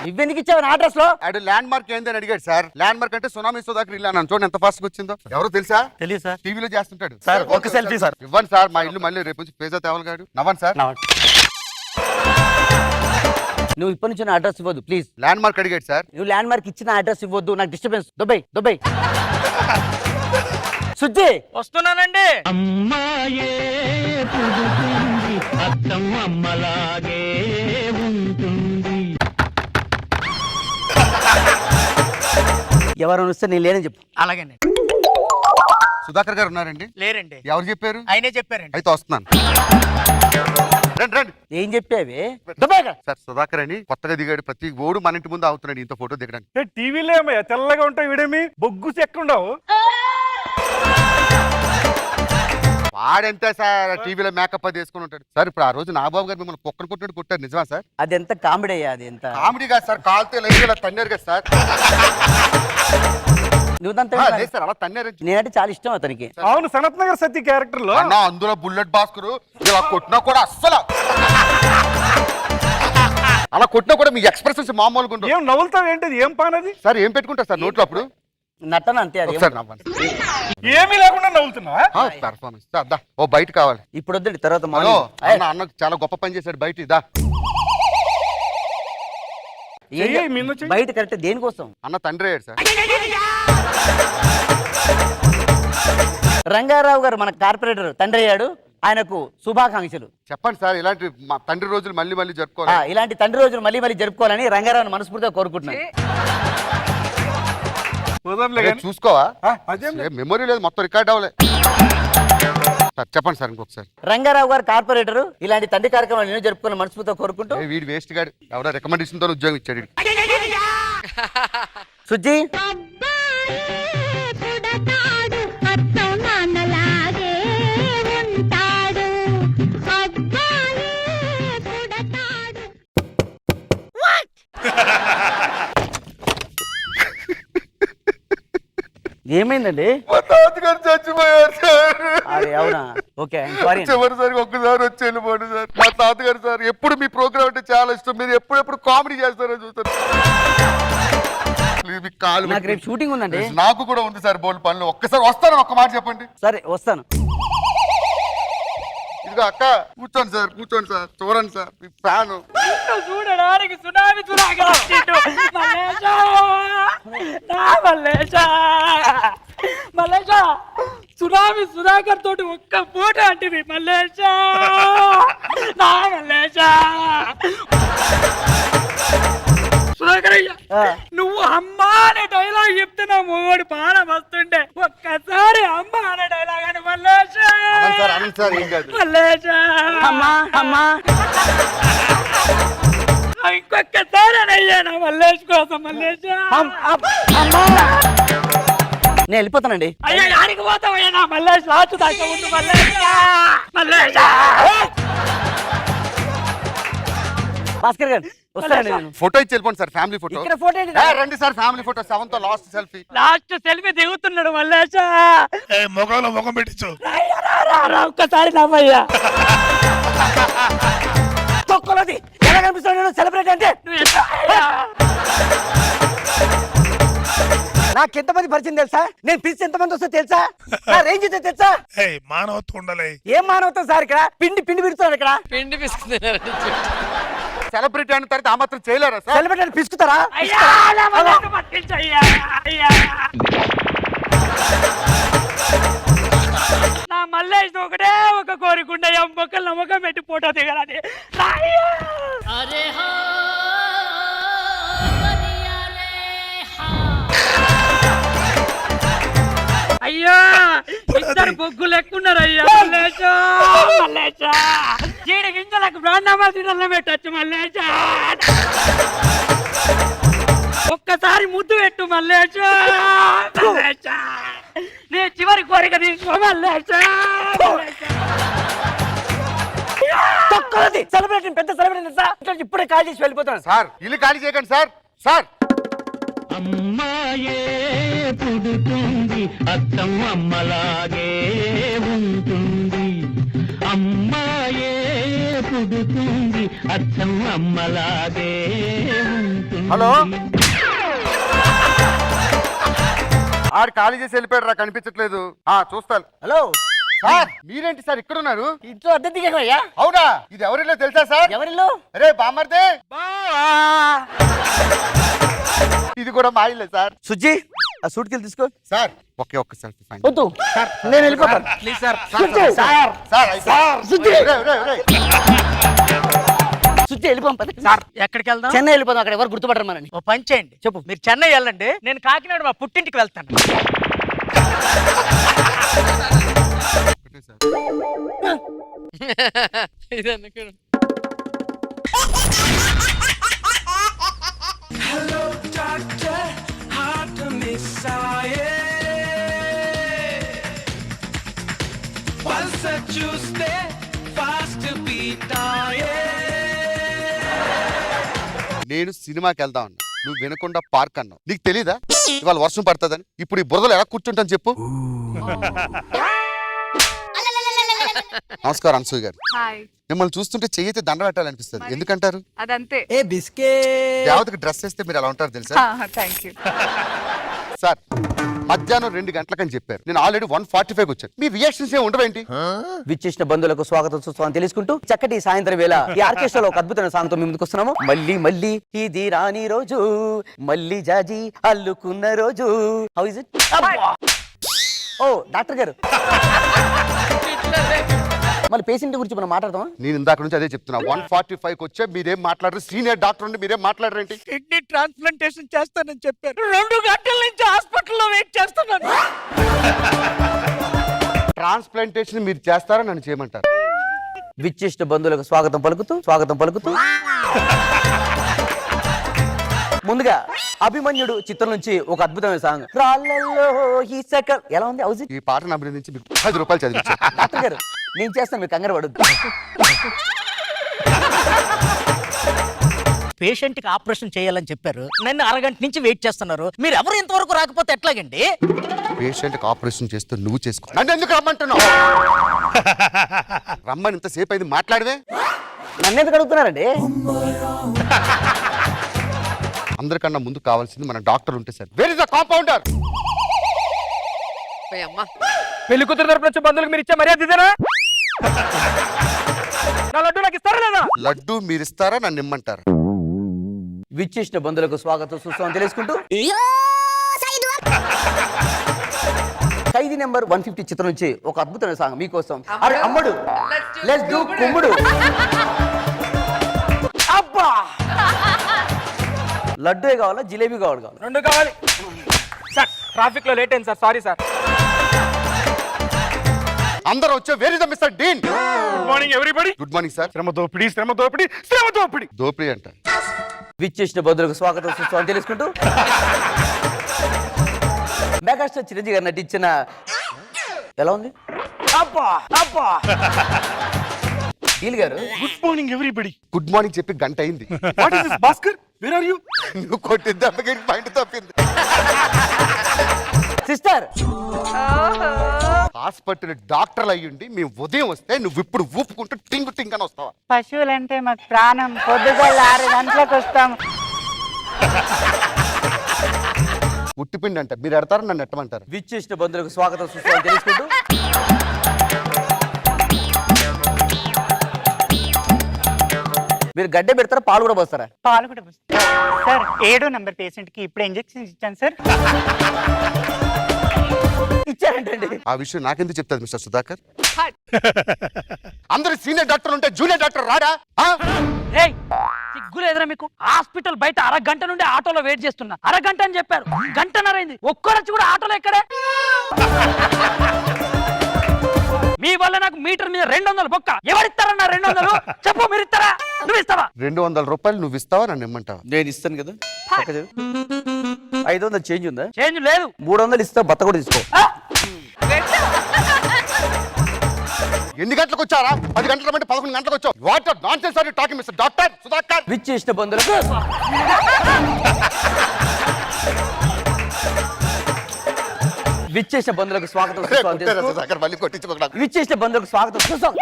నువ్వెందుకు ఇచ్చావు అడ్రస్ లో? ఆడు ల్యాండ్ మార్క్ ఏందని అడిగాడు సార్. ల్యాండ్ మార్క్ అంటే సునామీ సుధాకర్ ఇల్లు అన్నాను. చూడండి ఎంత ఫాస్ట్ గా వచ్చిందో. ఎవరో తెలుసా? తెలియదు సార్. టీవీలో చేస్తుంటాడు సార్, ఒక సెల్ఫీ సార్. ఇవ్వండి సార్, మా ఇల్లు మళ్ళీ రేపు నుంచి పేజా తేవలగాడు. నవ్వండి సార్. నువ్వు ఇప్పటి నుంచి నా అడ్రస్ ఇవ్వద్దు ప్లీజ్. ల్యాండ్ మార్క్ అడిగాడు సార్. నువ్వు ల్యాండ్ మార్క్ ఇచ్చిన అడ్రస్ ఇవ్వద్దు, నాకు డిస్టర్బెన్స్. Dubai Dubai. సుజ్జి, వస్తున్నానండి. అమ్మాయే పుడుతుంది అచ్చం అమ్మలాగే ఉంటుంది. ఎవరైనా వస్తే నేను లేనని చెప్పు. అలాగండి. సుధాకర్ గారు ఉన్నారండి? లేరండి, ఎవరు చెప్పారు? ఆయనే చెప్పారండి. అయితే వస్తున్నాను. రండి రండి. ఏం చెప్పావి? దుబాయ్ సార్ సుధాకర్ అని కొత్తగా దిగాడు. ప్రతి ఓడు మన ఇంటి ముందు అవుతున్నాడు ఇంత ఫోటో దిగడానికి. టీవీలో ఏమయ్యా తెల్లగా ఉంటావు, వీడేమి బొగ్గు చెక్కుండవు. వాడంతే సార్, టీవీలో మేకప్ అది వేసుకుని ఉంటాడు సార్. ఇప్పుడు ఆ రోజు నాగబాబు గారు మిమ్మల్ని కుక్కను కొట్టినట్టు కొట్టారు, నిజమా సార్? అది ఎంత కామెడీ అయ్యా, అది ఎంత కామెడీ కాదు సార్, కాల్తే లైవ్ తన్నారు కదా సార్. నువ్వు దాంతో లేదు సార్ అలా తన్నారని చెప్పి. నేనంటే చాలా ఇష్టం అతనికి. అవును సనత్ నగర్ సత్య క్యారెక్టర్ లో అన్నా అందులో బుల్లెట్ భాస్కర్ ఇలా కొట్టినా కూడా అస్సలు అలా కొట్టినా కూడా మీ ఎక్స్ప్రెషన్స్ మామూలుగా ఉండవు. ఏం నవ్వులుతావు ఏంటి? ఏం పానది? సార్ ఏం పెట్టుకుంటారు సార్ నోట్లో అప్పుడు? నటన అంతే అది. ఒకసారి నవ్వండి. ఏమీ లేకుండా నవ్వుతున్నావా? పెర్ఫార్మెన్స్ దా ఓ బయట కావాలి. ఇప్పుడు వద్దండి తర్వాత హలో అన్న చాలా గొప్ప పని చేశాడు బయట ఇదా. బయట కరెక్ట్ దేనికోసం? అన్న తండ్రి అయ్యాడు సార్. రంగారావు గారు మన కార్పొరేటర్ తండ్రి అయ్యాడు, ఆయనకు శుభాకాంక్షలు చెప్పండి సార్. ఇలాంటి మా తండ్రి రోజులు మళ్ళీ మళ్ళీ జరుపుకోవాలి. ఇలాంటి తండ్రి రోజులు మళ్ళీ మళ్ళీ జరుపుకోవాలని రంగారావుని మనస్ఫూర్తిగా కోరుకుంటున్నాను. చూసుకోవా మెమొరీ లేదు, మొత్తం రికార్డ్ అవ్వలే. సార్ చెప్పండి సార్ ఇంకొకసారి. రంగారావు గారు కార్పొరేటర్ ఇలాంటి తండ్రి కార్యక్రమాలు నేను జరుపుకోవాలని మనస్ఫూర్తిగా కోరుకుంటూ. వీడు వేస్ట్ గాడు ఎవడో రికమెండేషన్ తో ఉద్యోగం ఇచ్చాడు. సుజ్జి ఏమైందండి? మా తాతగారు చచ్చిపోయారు సార్. అరే అవునా? Okay sorry. చివరిసారి ఒక్కసారి వచ్చి వెళ్ళిపోండి సార్. మా తాతగారు సార్ ఎప్పుడు మీ ప్రోగ్రామ్ అంటే చాలా ఇష్టం. మీరు ఎప్పుడెప్పుడు కామెడీ చేస్తారని చూస్తారు. మీకు కాలు నాకు రేపు షూటింగ్ ఉందండి. నాకు కూడా ఉంది సార్ బోల్డ్ పనులు. ఒక్కసారి వస్తాను, ఒక్క మాట చెప్పండి. సరే వస్తాను. ఇదిగో అక్క కూర్చోండి సార్, కూర్చోండి సార్, చూడండి సార్ మీ ఫ్యాను. చూడడానికి సునామీ సునాగా మల్లేశా సునామీ సుధాకర్ తోటి ఒక్క పూట అంటే మల్లేశా నా మల్లేశా సుధాకర్ అయ్యా నువ్వు అమ్మా అనే డైలాగ్ చెప్తే నా మూడు పానం వస్తుండే. ఒక్కసారి అమ్మ అనే డైలాగ్ అని మల్లేశా మల్లేశా అమ్మా అమ్మా ఇంకొక్కసారి అయ్యాను మల్లేష్ కోసం మల్లేశా. నేను వెళ్ళిపోతానండి. అయ్యా యాడికి పోతావయ్యా నా మల్లేష్ లాస్ట్ దాకా ఉండు మల్లేశా మల్లేశా. భాస్కర్ గారు వస్తానండి నేను. ఫోటో ఇచ్చి వెళ్ళిపోండి సార్, ఫ్యామిలీ ఫోటో. ఇక్కడ ఫోటో ఏంటి? రండి sir family photo. 7th last selfie. Last selfie దిగుతున్నాడు మల్లేశా. ముఖంలో ముఖం పెట్టించు. ఒక్కసారి నవ్వయ్యా. తొక్కలోది ఎలా కనిపిస్తాను సెలబ్రేట్ అంటే? నాకు ఎంతమంది పరిచయం తెలుసా? నేను పిలిచి ఎంతమంది వస్తా తెలుసా? నా రేంజ్ తెలుసా? మానవత్వం ఉండాలి. ఏం మానవత్వం సార్? ఇక్కడ పిండి పిసుకుతారు. ఇక్కడ పిండి పిసుకుతున్నారు. సెలబ్రిటీ అయిన తర్వాత ఆ మాత్రం చేయలేరా సార్? సెలబ్రిటీ అని పిసుకుతారా? నా మల్లేష్ ఒకటే ఒక కోరికుండే మొక్కలు నమ్మకం పెట్టి ఫోటో దిగాలని. అయ్యా ఇద్దరు బొగ్గులు ఎక్కున్నారు అయ్యా. మల్లేశా మల్లేశా జీడి గింజలకు బ్రాండమా తినల్లా పెట్టచ్చు మల్లేశా. ఒక్కసారి ముద్దు పెట్టు మల్లేశా మల్లేశా. నీ చివరి కోరిక తీసుకో మల్లేశా. సెలబ్రేషన్ పెద్ద సెలబ్రేషన్ సార్. ఇప్పుడే కాల్ చేసి వెళ్ళిపోతాను సార్. ఇల్లు ఖాళీ చేయకండి సార్. సార్ అమ్మాయే పుడుతుంది అత్తం అమ్మలాగే ఉంటుంది. అమ్మాయే పుడుతుంది అత్తం అమ్మలాగే ఉంటుంది. హలో ఆడు ఖాళీ చేసి వెళ్ళిపోయాడు రా, కనిపించట్లేదు. చూస్తాను. హలో సార్ మీరేంటి సార్ ఇక్కడ ఉన్నారు? ఇంట్లో అద్దె దిగయ్యా. అవునా? ఇది ఎవరిలో తెలుసా సార్? ఎవరిలో? అరే బామర్దే. ఇది కూడా మా ఇల్లే సార్. సుజ్జి ఆ సూట్ కెళ్ళి తీసుకో సార్. ఓకే ఒక్క సెల్ఫీ ఫైన్. వద్దు నేను వెళ్ళిపోతాను. Please sir. సుజ్జి వెళ్ళిపోతాం సార్. ఎక్కడికి వెళ్దాం? చెన్నై వెళ్ళిపోతాం. అక్కడ ఎవరు గుర్తుపడరు మనని. ఓ పని చేయండి, చెప్పు. మీరు చెన్నై వెళ్ళండి, నేను కాకినాడ మా పుట్టింటికి వెళ్తాను. చూస్తే ఫాస్ట్ బీట్ నేను సినిమాకి వెళ్దాం. నువ్వు వినకుండా పార్క్ అన్నావు. నీకు తెలీదా ఇవాళ వర్షం పడుతుందని? ఇప్పుడు ఈ బురదలో ఎలా కూర్చుంటాను చెప్పు. నమస్కారం అనసూయ గారు. హాయ్. మిమ్మల్ని చూస్తుంటే చెయ్యితే దండ పెట్టాలనిపిస్తుంది. ఎందుకంటారు? అదంతే. ఏ బిస్కెట్ దేవతకి డ్రెస్ వేస్తే మీరు ఎలా ఉంటారు తెలుసా? Thank you. సార్ మధ్యాహ్నం 2 గంటలకని చెప్పారు. నేను ఆల్రెడీ 1:45 వచ్చాను. మీ రియాక్షన్స్ ఏమి ఉండవేంటి? విచ్చేసిన బంధువులకు స్వాగతం సుస్వాగతం తెలుసుకుంటూ చక్కటి సాయంత్రం వేళ ఈ ఆర్కెస్ట్రాలో ఒక అద్భుతమైన సాంగ్తో మీ ముందుకు వస్తున్నాము. మళ్ళీ మళ్ళీ ఇది రాని రోజు, మళ్ళీ జాజి అల్లుకున్న రోజు. How is it? Oh doctor గారు, మళ్ళీ పేషెంట్ గురించి మనం మాట్లాడదామా? నేను ఇందాక నుంచి అదే చెప్తున్నా. 1:45 వచ్చే మీరేం మాట్లాడరు? సీనియర్ డాక్టర్ ఉండి మీరేం మాట్లాడరేంటి? కిడ్నీ ట్రాన్స్ప్లాంటేషన్ చేస్తానని చెప్పారు. 2 గంటల నుంచి హాస్పిటల్లో వెయిట్ చేస్తున్నాను. ట్రాన్స్ప్లాంటేషన్ మీరు చేస్తారా నన్ను చేయమంటారు? విచ్చేసిన బంధువులకు స్వాగతం పలుకుతూ ముందుగా అభిమన్యుడు చిత్రం నుంచి ఒక అద్భుతమైన సాంగ్ రాళ్ళల్లో ఈ సకల్. ఎలా ఉంది? House it? ఈ పాటను అభినందించి మీకు 10 రూపాయలు చదివించారు. డాక్టర్ గారు నేను చేస్తాను, మీరు కంగారు పడొద్దు. పేషెంట్ కి ఆపరేషన్ చేయాలని చెప్పారు. నన్ను అరగంట నుంచి వెయిట్ చేస్తున్నారు. మీరు ఎవరు ఇంతవరకు రాకపోతే ఎట్లాగండి? పేషెంట్ కి ఆపరేషన్ చేస్తూ నువ్వు చేసుకో. నన్ను ఎందుకు రమ్మంటున్నావు? రమ్మని ఇంతసేపు అయింది మాట్లాడవే. నన్ను ఎందుకు అడుగుతున్నారండి? అందరికన్నా ముందు కావాల్సింది మన డాక్టర్ ఉంటే sir. Wear is the compounder? పెళ్లి కూతురు తరపున వచ్చే బంధువులకు మీరు ఇచ్చే మర్యాద ఇదేనా? నా లడ్డు నాకు ఇస్తారా లేదా? లడ్డు మీరు ఇస్తారా నన్ను ఇమ్మంటారా? విచ్చేసిన బంధువులకు స్వాగతం సుస్వాగతం తెలుసుకుంటూ ఖైదీ నెంబర్ 150 చిత్రం నుంచి ఒక అద్భుతమైన సాంగ్ మీకోసం. అరే అమ్మడు లెట్స్ డు కుమ్ముడు. అబ్బా, లడ్డూ కావాలా జిలేబీ కావాలి? 2 కావాలి సార్. ట్రాఫిక్ లో లేట్ అయింది సార్, సారీ సార్. అందరూ వచ్చే where is the mister dean? Good morning everybody. Good morning sir. శ్రమ దోపిడి, శ్రమ దోపిడి, శ్రమ దోపిడి. దోపిడి అంట. విచ్చేసిన బంధువులకు స్వాగతం సుస్వాగతం తెలుసుకుంటూ మెగాస్టార్ చిరంజీవి గారు నటించిన ఎలా ఉంది? అబ్బా అబ్బా. డీల్ గారు good morning everybody. Good morning చెప్పి గంట అయింది. What is this Bhaskar? Where are you? నువ్వు కొట్టిన దెబ్బకి పాయింట్ తప్పింది. సిస్టర్, హాస్పిటల్ డాక్టర్లు అయ్యుండి మేము ఉదయం వస్తే నువ్వు ఇప్పుడు ఊపుకుంటూ టింగు టింగ్ అని వస్తావా? పశువులంటే మాకు ప్రాణం. పొద్దుగల 6 గంటలకు వస్తాము. ఉట్టిపిండి అంట. మీరు ఎడతారా నన్ను ఎట్టమంటారు? విచ్చేసిన బంధువులకు స్వాగతం సుస్వాగతం తెలుసుకుంటూ మీరు గడ్డ పెడతారా, పాలు కూడా పోస్తారా? పాలు కూడా సార్. 7వ నంబర్ పేషెంట్ కి ఇప్పుడు ఇంజెక్షన్ ఇచ్చాను సార్. ఇచ్చారంటండి. ఆ విషయం నాకెందుకు చెప్తాది మిస్టర్ సుధాకర్? అందరు సీనియర్ డాక్టర్ ఉంటే జూనియర్ డాక్టర్ రాడా? సిగ్గులేదురా మీకు? హాస్పిటల్ బయట అరగంట నుండి ఆటోలో వెయిట్ చేస్తున్నా. అరగంట అని చెప్పారు, గంటన్నరైంది. ఒక్కరొచ్చి కూడా ఆటోలో ఎక్కడే? మీ వల్ల నాకు మీటర్ మీద 200 బొక్క. ఎవరిస్తారన్నా 200? చెప్పు, మీరు ఇస్తారా? నువ్వు ఇస్తావా? 200 రూపాయలు నువ్వు ఇస్తావా నన్ను ఇమ్మంటావా? నేను ఇస్తాను కదా. 500 చేంజ్ ఉందా? చేంజ్ లేదు. 300 ఇస్తా, బత్త కూడా తీసుకో. ఎన్ని గంటలకు వచ్చారా? 10 గంటల అంటే 11 గంటలకు వచ్చావు. What are nonsense are you talking mister doctor Sudhakar? విచ్చేసిన బంధువులకు విచ్చేసిన బంధువులకు స్వాగతం సుస్వాగతం తెలుసుకుంటూ సుధాకర్ మళ్ళీ కొట్టించుకోక. విచ్చేసిన బంధువులకు స్వాగతం సుస్వాగతం.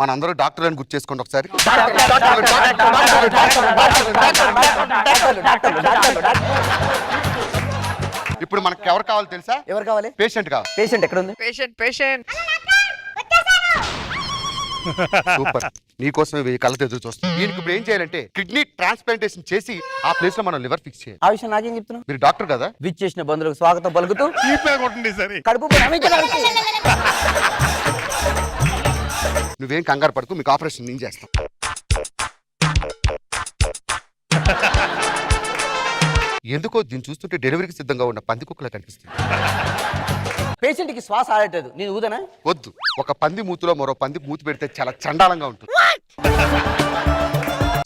మనందరూ డాక్టర్ అని గుర్తు చేసుకోండి ఒకసారి. ఇప్పుడు మనకి ఎవరు కావాలి తెలుసా? ఎవరు కావాలి? పేషెంట్ కావాలి. పేషెంట్ ఎక్కడ ఉంది? Patient super. నీకోసమే 1000 కళ్ళతో ఎదురు చూస్తాం. దీనికి ఇప్పుడు ఏం చేయాలంటే కిడ్నీ ట్రాన్స్ప్లాంటేషన్ చేసి ఆ ప్లేస్ లో మనం లివర్ ఫిక్స్ చేయాలి. ఆ విషయం నాకేం చెప్తున్నావు? మీరు డాక్టర్ కదా? విచ్చేసిన బంధువులకు స్వాగతం పలుకుతూ సరే కడుపు నవ్వించడానికి నువ్వేం కంగారు పడుకు, మీకు ఆపరేషన్ నేను చేస్తాం. ఎందుకో దీన్ని చూస్తుంటే డెలివరీకి సిద్ధంగా ఉన్న పంది కుక్కలా కనిపిస్తుంది. పేషెంట్ కి శ్వాస ఆడట్లేదు, నేను ఊదనా? వద్దు. ఒక పంది మూతిలో మరో పంది మూతి పెడితే చాలా చండాలంగా ఉంటుంది.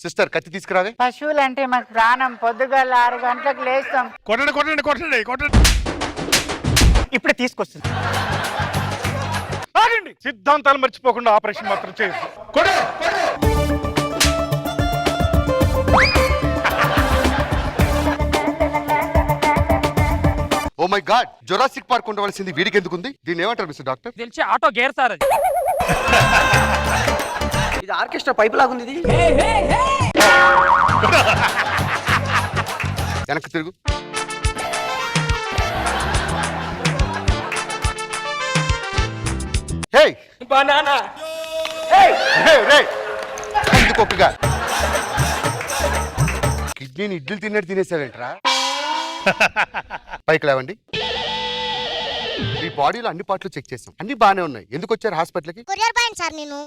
సిస్టర్ కత్తి తీసుకురావే. పశువులంటే మాకు ప్రాణం. పొద్దుగల 6 గంటలకు లేస్తాం. కొట్టండి కొట్టండి కొట్టండి కొట్టండి. ఇప్పుడు తీసుకొస్తుంది. ఆగండి, సిద్ధాంతాలు మర్చిపోకుండా ఆపరేషన్ మాత్రం చేయండి. Oh my God, Jurassic Park ఉండవలసింది వీడికి ఎందుకుంది? దీన్ని ఏమంటారు మిస్టర్ డాక్టర్? తెలిసి ఆటో గేర్ సార్ అది. ఇది ఆర్కెస్ట్రా పైప్ లాగుంది ఇది. వెనక్కి తిరుగు. హే బనానా. కొప్పిగా కిడ్నీని ఇడ్లీలు తిన్నట్టు తినేసావేంట్రా? పైకి లేవండి. మీ బాడీలో అన్ని పార్ట్లు చెక్ చేసాం, అన్ని బాగానే ఉన్నాయి. ఎందుకు వచ్చారు హాస్పిటల్కి? కొరియర్ పాయింట్ సార్ నేను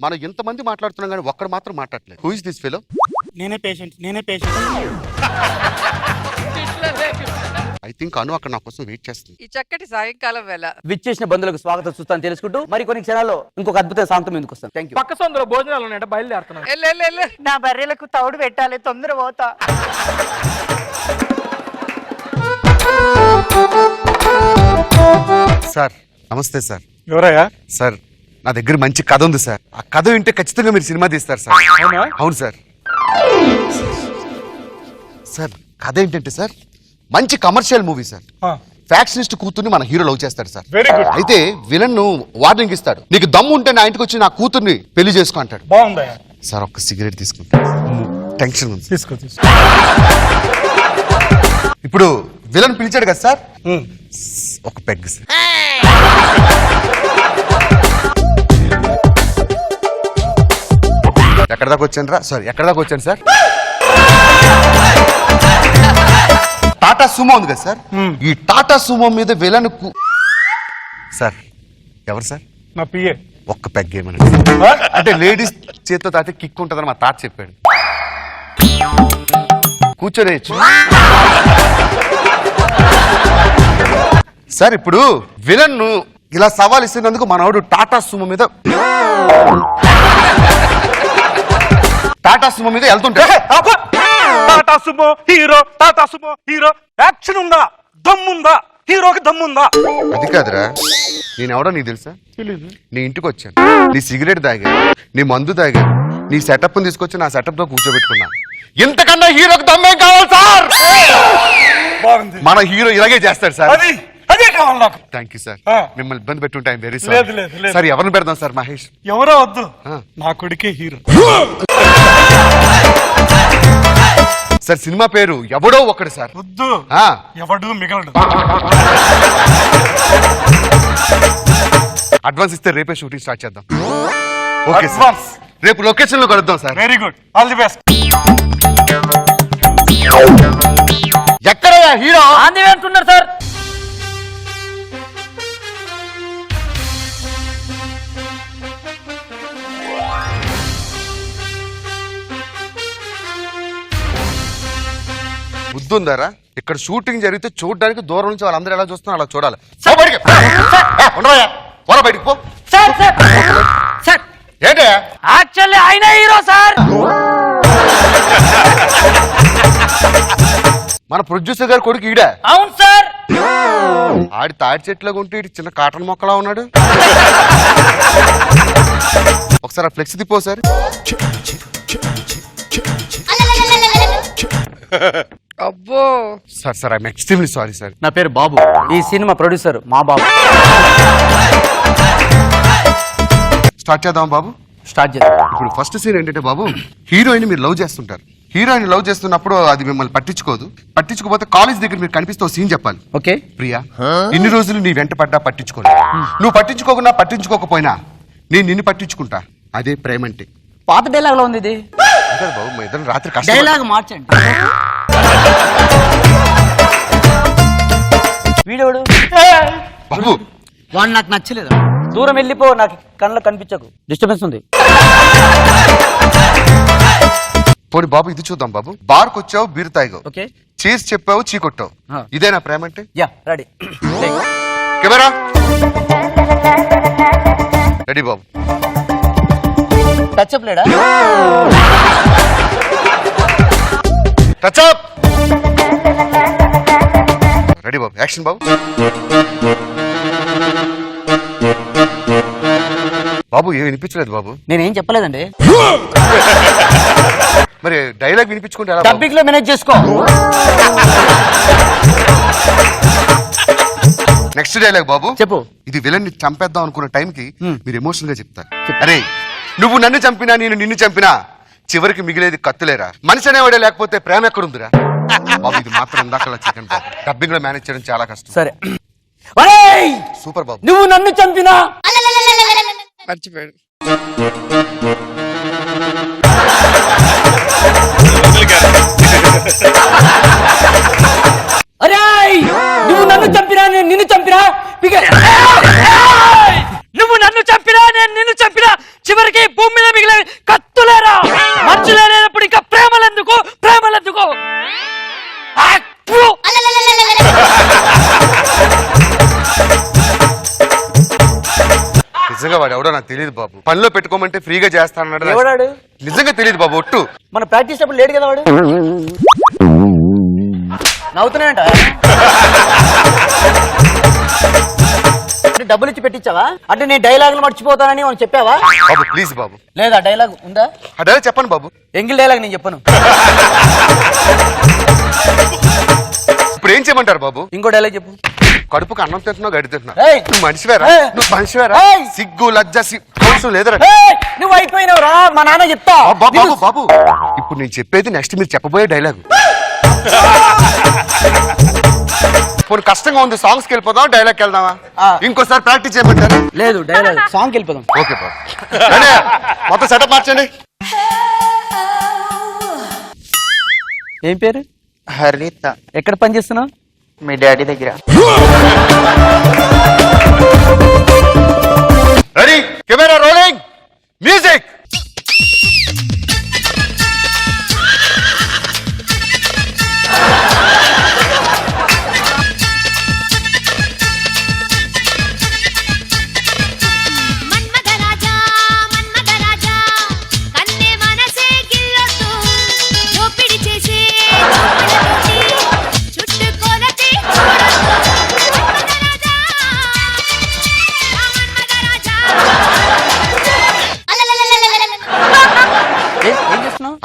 మనం ఎంతమంది మాట్లాడుతున్నాం కానీ ఒక్కడు మాత్రం మాట్లాడలేదు. Who is this fellow? నేనే పేషెంట్. ఐ థింక్ అను అక్కడ నా కోసం వెయిట్ చేస్తుంది. ఈ చక్కటి సాయంకాలం వేళ విచ్చేసిన బంధువులకు స్వాగతం చూస్తాను తెలుసుకుంటూ మరి కొన్ని క్షణాల్లో ఇంకొక అద్భుతమైన సాంతం ఎందుకు వస్తాను. Thank you. పక్క సొందులో భోజనాలు ఉన్నాయంట, బయలుదేరుతున్నాను. ఎల్లెల్లెల్లు. నా బర్రెలకు తౌడు పెట్టాలి, తొందర పోతా. సార్ నమస్తే సార్. ఎవరయ్యా? సార్ నా దగ్గర మంచి కథ ఉంది సార్. ఆ కథ వింటే ఖచ్చితంగా మీరు సినిమా తీస్తారు సార్. అవును సార్. సార్ కథ ఏంటంటే సార్, మంచి కమర్షియల్ మూవీ సార్. ఫ్యాక్షనిస్ట్ కూతుర్ని మన హీరో లవ్ చేస్తాడు సార్. అయితే విలన్ వార్నింగ్ ఇస్తాడు, నీకు దమ్ము ఉంటే నా ఇంటికి వచ్చి నా కూతుర్ని పెళ్లి చేసుకో అంటాడు. బాగుందయ్యా. సార్ ఒక్క సిగరెట్ తీసుకుంటా, టెన్షన్ ఉంది. తీసుకో. ఇప్పుడు విలన్ పిలిచాడు కదా సార్, ఒక పెగ్ సార్. ఎక్కడ దాకా వచ్చాను రా? సారీ, ఎక్కడ దాకా వచ్చాను సార్? టాటా సుమో ఉంది కదా సార్, ఈ టాటా సుమో మీద విలన్ సార్. ఎవరు సార్? నా పిఏ. ఒక్క పెగ్ ఏమని అంటే లేడీస్ చేతితో తాతే కిక్ ఉంటుందని మా తాత చెప్పాడు. కూర్చోనేచ్చు సార్. ఇప్పుడు విలన్ ఇలా సవాల్ ఇస్తున్నందుకు మనవాడు టాటా సుమో మీద వెళ్తుంటే, టాటా సుమో హీరో యాక్షన్ ఉందా, దమ్ముందా, హీరోకి దమ్ముందా? అది కాదురా, నేనెవడో నీకు తెలుసా? నీ ఇంటికి వచ్చాను, నీ సిగరెట్ తాగాను, నీ మందు తాగాను, నీ సెటప్ తీసుకొచ్చి నా సెటప్ తో కూర్చోబెట్టుకున్నాను. ఇంతకన్నా హీరోకి దమ్మేం కావాలి సార్? మన హీరో ఇలాగే చేస్తాడు సార్. అదే కావాలి నాకు. Thank you sir. ఆ. మిమ్మల్ని ఇబ్బంది పెట్టుంటే ఐఎమ్ వెరీ లేదు, సారీ. లేదు, లేదు. సార్ ఎవరిని పెడదాం సార్? మహేష్. ఎవరో వద్దు, ఆ. నా కొడుకే హీరో. సార్ సినిమా పేరు ఎవడో ఒకడు సార్. వద్దు, ఆ. ఎవడు మిగలడు. అడ్వాన్స్ ఇస్తే రేపే షూటింగ్ స్టార్ట్ చేద్దాం. ఓకే సార్, రేపు లొకేషన్ లో కలుద్దాం sir. Very good, all the best. ఎక్కడయ్యా హీరో? ఆంది అంటున్నారు సార్. బుద్ధుందారా? ఇక్కడ షూటింగ్ జరిగితే చూడడానికి దూరం నుంచి వాళ్ళందరూ ఎలా చూస్తున్నారు అలా చూడాలి. పో బయటికి. ఉండవయ్యా, పోరా బయటికి పో. సార్ ఏంటే? యాక్చువల్లీ ఆయన హీరో సార్. మన ప్రొడ్యూసర్ గారు కొడుకు ఈడా? అవును సార్. ఆడి తాడి చెట్లో ఉంటే ఇటు చిన్న కాటన్ మొక్కలా ఉన్నాడు. ఒకసారి ఆ ఫ్లెక్స్ తిప్పో సార్. అబ్బో. Sir I'm extremely sorry sir. నా పేరు బాబు, ఈ సినిమా ప్రొడ్యూసర్ మా బాబు. స్టార్ట్ చేద్దాం బాబు. స్టార్ట్ చేద్దాం. ఇప్పుడు ఫస్ట్ సీన్ ఏంటంటే బాబు, హీరోయిన్ మీరు లవ్ చేస్తుంటారు. హీరోయిన్ లవ్ చేస్తున్నప్పుడు అది మిమ్మల్ని పట్టించుకోకపోతే కాలేజ్ దగ్గర మీరు కనిపిస్తే సీన్ చెప్పాలి. ఓకే. ప్రియా, ఇన్ని రోజులు నీ వెంట పడ్డా పట్టించుకోలేదు. నువ్వు పట్టించుకోకపోయినా నేను నిన్ను పట్టించుకుంటా. అదే ప్రేమ అంటే. పాత డైలాగ్ లో ఉంది ఇది. అదే బాబు, మా ఇద్దరం రాత్రి కష్టం. డైలాగ్ మార్చండి. వీడోడు బాబు వాడు నాకు నచ్చలేదు. దూరం వెళ్ళిపో, నాకు కళ్ళ కనిపించకు, డిస్టర్బెన్స్ ఉంది. పోనీ బాబు ఇది చూద్దాం బాబు. బార్కి వచ్చావు, బీరు తాగావు, ఓకే. చీజ్ చెప్పావు, చీ కొట్టావు. ఇదేనా ప్రేమ అంటే? Yeah, ready. కెమెరా రెడీ బాబు. టచ్ అప్ లేడా? Touch up. రెడీ బాబు, యాక్షన్ బాబు. బాబు ఏం వినిపించలేదు బాబు. నేనేం చెప్పలేదండి. మరి డైలాగ్ వినిపించుకుంటే ఎలా బాబు? డబ్బింగ్ లో మేనేజ్ చేసుకో. నెక్స్ట్ డైలాగ్ బాబు చెప్పు. ఇది విలన్ ని చంపేద్దాం అనుకున్న టైంకి మీరు ఎమోషనల్ గా చెప్తారు. అరే నువ్వు నన్ను చంపినా నేను నిన్ను చంపినా చివరికి మిగిలేది కత్తులేరా, మనిషి అనేవాడే లేకపోతే ప్రేమ ఎక్కడుందిరా బాబు. ఇది మాత్రం ఇందాకలా చికెన్ బాబు. డబ్బింగ్ లో మేనేజ్ చేయడం చాలా కష్టం. సరే. ఒరేయ్! సూపర్ బాబు. నువ్వు నన్ను చంపినా మర్చిపోయాడు. అరేయ్! నువ్వు నన్ను చంపినా నేను నిన్ను చంపినా నువ్వు నన్ను చంపినా నేను నిన్ను చంపినా చివరికి భూమి మీద మిగిలే కత్తులేరా, మనుషులే లేనప్పుడు ఇంకా ప్రేమలెందుకు ప్రేమలెందుకు. నిజంగా వాడు ఎవడో నాకు తెలియదు బాబు. పనిలో పెట్టుకోమంటే ఫ్రీగా చేస్తానన్నాడు. ఎవడాడు? నిజంగా తెలియదు బాబు. ఒట్టు. మన ప్రాక్టీస్ అప్పుడు లేడు కదా వాడు. నవ్వుతున్నాయంట. డబ్బులు ఇచ్చి పెట్టించావా? అంటే నేను డైలాగులు మర్చిపోతానని మనం చెప్పావా? బాబు ప్లీజ్ బాబు. లేదా డైలాగ్ ఉందా? ఆ డైలాగ్ చెప్పండి బాబు. ఎంగిల్ డైలాగ్ నేను చెప్పను. ఇప్పుడు ఏం చేయమంటారు బాబు? ఇంకో డైలాగ్ చెప్పు. కడుపుకు అన్నం తింటున్నావు, గడి తింటున్నావు. ఏయ్! నువ్వు మనిషివేరా? ఏయ్! నువ్వు మనిషివేరా? ఏయ్! సిగ్గు లజ్జ అవసరం లేదురా. ఏయ్! నువ్వు అయిపోయినవురా, మా నాన్న చెప్తా. బాబు బాబు బాబు ఇప్పుడు నేను చెప్పేది నెక్స్ట్ మీరు చెప్పబోయే డైలాగ్. ఇప్పుడు కష్టంగా ఉంది, సాంగ్స్కి వెళ్ళిపోదాం, డైలాగ్కి వెళ్దామా? ఇంకోసారి ప్రాక్టీస్ చేయమంటారు? లేదు డైలాగ్ సాంగ్కి వెళ్ళిపోదాం. ఓకే బాబు. అంటే మొత్తం సెటప్ మార్చండి. ఏం పేరు? హరిత. ఎక్కడ పని చేస్తున్నావు? మీ డాడీ దగ్గర. Ready, camera rolling, music.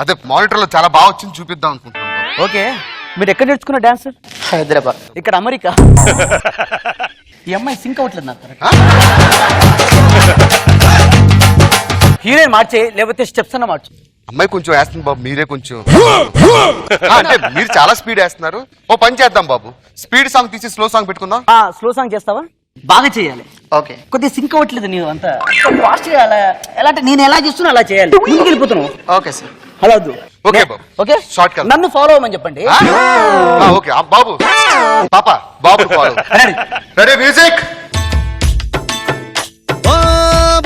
అదే మానిటర్ లో చాలా బాగా వచ్చింది, చూపిద్దాం అనుకుంటున్నాను బాబు. ఓకే. మీరు ఎక్కడ నేర్చుకున్న డాన్స్? హైదరాబాద్. ఇక్కడ అమెరికా. ఈ అమ్మాయి సింక్ అవ్వట్లేదు నాకు. హీరోయిన్ మార్చే, లేకపోతే స్టెప్స్ అన్న మార్చు. అమ్మాయి కొంచెం వేస్తుంది బాబు, మీరే కొంచెం అంటే మీరు చాలా స్పీడ్ వేస్తున్నారు. ఓ పని చేద్దాం బాబు, స్పీడ్ సాంగ్ తీసి స్లో సాంగ్ పెట్టుకుందాం. స్లో సాంగ్ చేస్తావా? బాగా చేయాలి. ఓకే. కొద్దిగా సింక్ అవ్వట్లేదు నీవు అంతా. ఫాస్ట్ చేయాలి. ఎలా అంటే నేను ఎలా చేస్తున్నా అలా చేయాలి. ముందుకు వెళ్ళిపోతున్నావు. Okay sir. అలా వద్దు. ఓకే బాబు. Okay short cut. నన్ను ఫాలో అవ్వమని చెప్పండి. ఓకే బాబు. పాప బాబు ఫాలో. Ready music.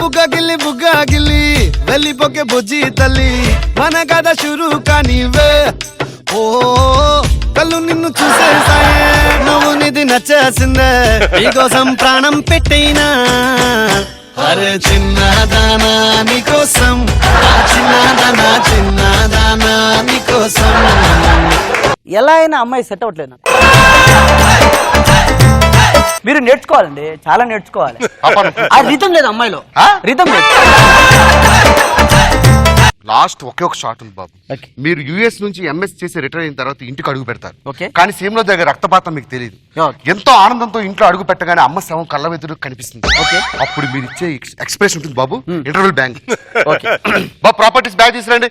బుగ్గగిల్లి బుగ్గగిల్లి వెళ్ళిపోకే బుజ్జి తల్లి మన కథ షురు కానివే. ఓ కళ్ళు నిన్ను చూసేసాయే, నువ్వు నిధి నచ్చేసిందే, నీకోసం ప్రాణం పెట్టైనా. అరే చిన్నదానా నీకోసం, చిన్నదానా చిన్నదానా నీకోసం. ఎలా అయినా అమ్మాయి సెట్ అవ్వట్లేదు నాకు. మీరు నేర్చుకోవాలండి, చాలా నేర్చుకోవాలి. ఆ రితం లేదు అమ్మాయిలో, రితం లేదు. లాస్ట్ ఒకే ఒక షాట్ ఉంది బాబు. మీరు యుఎస్ నుంచి ఎంఎస్ చేసి రిటర్న్ అయిన తర్వాత ఇంటికి అడుగు పెడతారు. ఓకే. కానీ సేమ్ లో దగ్గర రక్తపాతం మీకు తెలియదు. ఎంతో ఆనందంతో ఇంట్లో అడుగు పెట్టగానే అమ్మ శవం కళ్ళ వెతురు కనిపిస్తుంది. ఓకే. అప్పుడు మీరు ఇచ్చే ఎక్స్ప్రెషన్ ఉంటుంది బాబు. Interval bang. ఓకే బాబు, ప్రాపర్టీస్ బ్యాగ్ తీసుకురండి.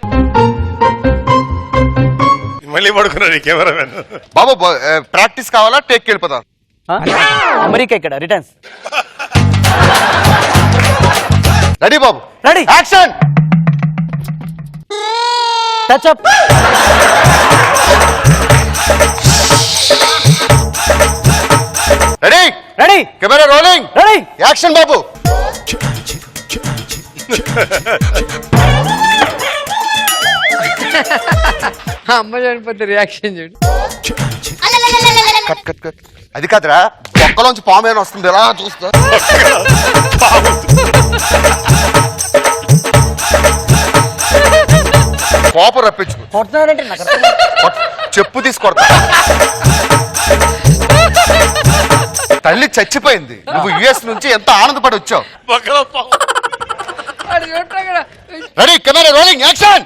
మళ్ళీ పడుకున్నాడు కెమెరామెన్. బాబు ప్రాక్టీస్ కావాలా, టేక్ వెళ్ళిపోదాం? అమెరికా ఇక్కడ రిటర్న్స్. రెడీ బాబు? Ready. Action. Touch up. Ready. Ready. Camera rolling. Ready. Action బాబు. అమ్మ చనిపోతే రియాక్షన్ చూడు. Cut cut cut. అది కాదురా, ఒక్కలోంచి పాము ఏమైనా వస్తుంది, ఎలా చూస్తా. కోపం రప్పించుకో. కొడుతున్నాడంటే నాకు అర్థం కాదు. చెప్పు తీసుకొడతా. తల్లి చచ్చిపోయింది, నువ్వు యుఎస్ నుంచి ఎంత ఆనందపడి వచ్చావు. వాడు చూడరా ఇక్కడ. Ready camera rolling action.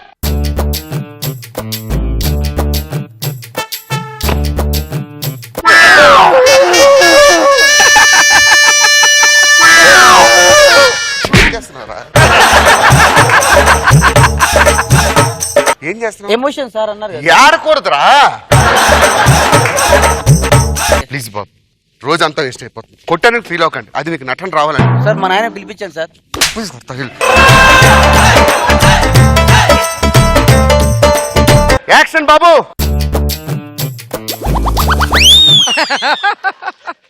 ఏం చేస్తున్నావు? ఎమోషన్ సార్ అన్నారు కదా. ఏడకూడదురా ప్లీజ్ బాబు, రోజు అంతా వేస్ట్ అయిపోతుంది. కొట్టానికి ఫీల్ అవ్వకండి, అది మీకు నటన రావాలండి. సార్ మా నాయన పిలిపించాను సార్. ప్లీజ్ కొడతా. యాక్షన్ బాబు.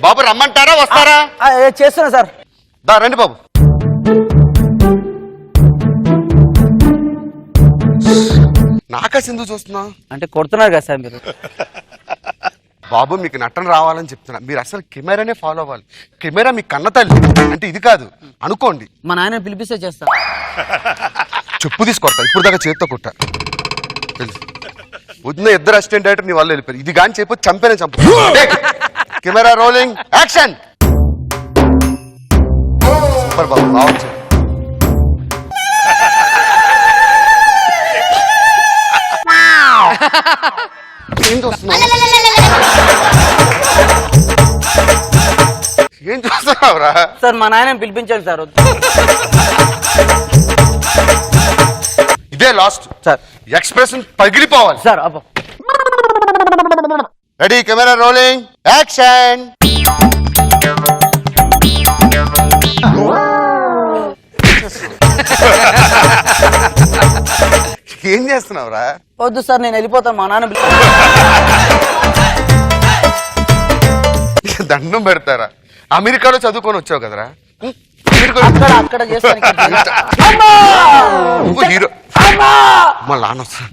బాబు రమ్మంటారా వస్తారా? చేస్తున్నా సార్. దా రండి బాబు. నాకా సింధు చూస్తున్నా అంటే కొడుతున్నారు కదా సార్ మీరు. బాబు మీకు నటన రావాలని చెప్తున్నా. మీరు అసలు కెమెరానే ఫాలో అవ్వాలి. కెమెరా మీ కన్న తల్లి అంటే ఇది కాదు అనుకోండి. మా నాయన పిలిపిస్తే చేస్తా. చెప్పు తీసుకొడతా. ఇప్పుడు దాకా చేత్తో కొట్టా తెలుసు. వదిన ఇద్దరు అసిస్టెంట్ డైరెక్టర్ నీ వాళ్ళు వెళ్ళిపోయారు. ఇది కానీ చెప్పి చంపేనే చంపు. Camera rolling action. సూపర్ బాబు, రావచ్చు. ఏం చూస్తున్నావు? ఏం చూస్తున్నావురా? సార్ మా నాయన పిలిపించాను సార్. ఇదే లాస్ట్ సార్. ఎక్స్ప్రెషన్ పగిలిపోవాలి సార్. అబ్బా. Ready camera rolling action. ఏం చేస్తున్నావురా? వద్దు సార్, నేను వెళ్ళిపోతాను. మా నాన్న దండం పెడతారా? అమెరికాలో చదువుకొని వచ్చావు కదరా. అక్కడ చేస్తాను. హీరో మళ్ళీ నాన్న సార్.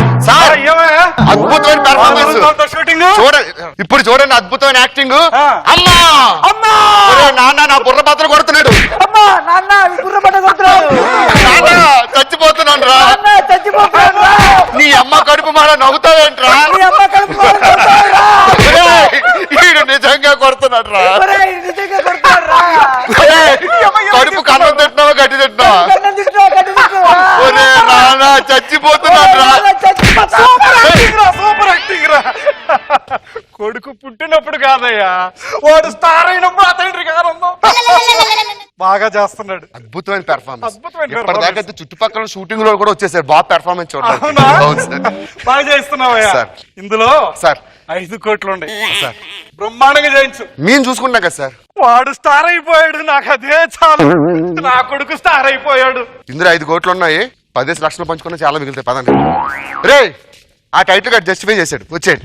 అద్భుతమైన పెర్ఫార్మెన్స్ చూడండి. ఇప్పుడు చూడండి అద్భుతమైన యాక్టింగ్. అమ్మా నాన్న నా బుర్ర పాత్ర కొడుతున్నాడు. నాన్న చచ్చిపోతున్నాను రా. నీ అమ్మ కడుపు మాడ నవ్వుతావేంట్రా? వీడు నిజంగా కొడుతున్నాడు రా. కడుపు కన్నం తింటున్నావా గడ్డి తింటున్నావా? ఒరే నాన్న చచ్చిపోతున్నాడు రా. సూపర్ యాక్టింగ్ రా. కొడుకు పుట్టినప్పుడు కాదయ్యా, వాడు స్టార్ అయినప్పుడు అతని కాదమ్మా. బాగా చేస్తున్నాడు. అద్భుతమైన పెర్ఫార్మెన్స్. అద్భుతమైన ఇప్పటిదాకా అయితే చుట్టుపక్కల షూటింగ్ లో కూడా వచ్చేసారు. బాగా పెర్ఫార్మెన్స్ చూడండి. అవునా? బాగా చేస్తున్నావయ్యా. సార్. ఇందులో సార్ 5 కోట్లు ఉన్నాయి సార్. బ్రహ్మాండంగా చేయించు. మేము చూసుకుంటాం కదా సార్. వాడు స్టార్ అయిపోయాడు, నాకు అదే చాలు. నా కొడుకు స్టార్ అయిపోయాడు. ఇందులో 5 కోట్లు ఉన్నాయి. 10 లక్షలు పంచుకున్నా చాలా మిగులుతాయి. పదండి రే. ఆ టైటిల్ గా జస్టిఫై చేశాడు. వచ్చేయండి.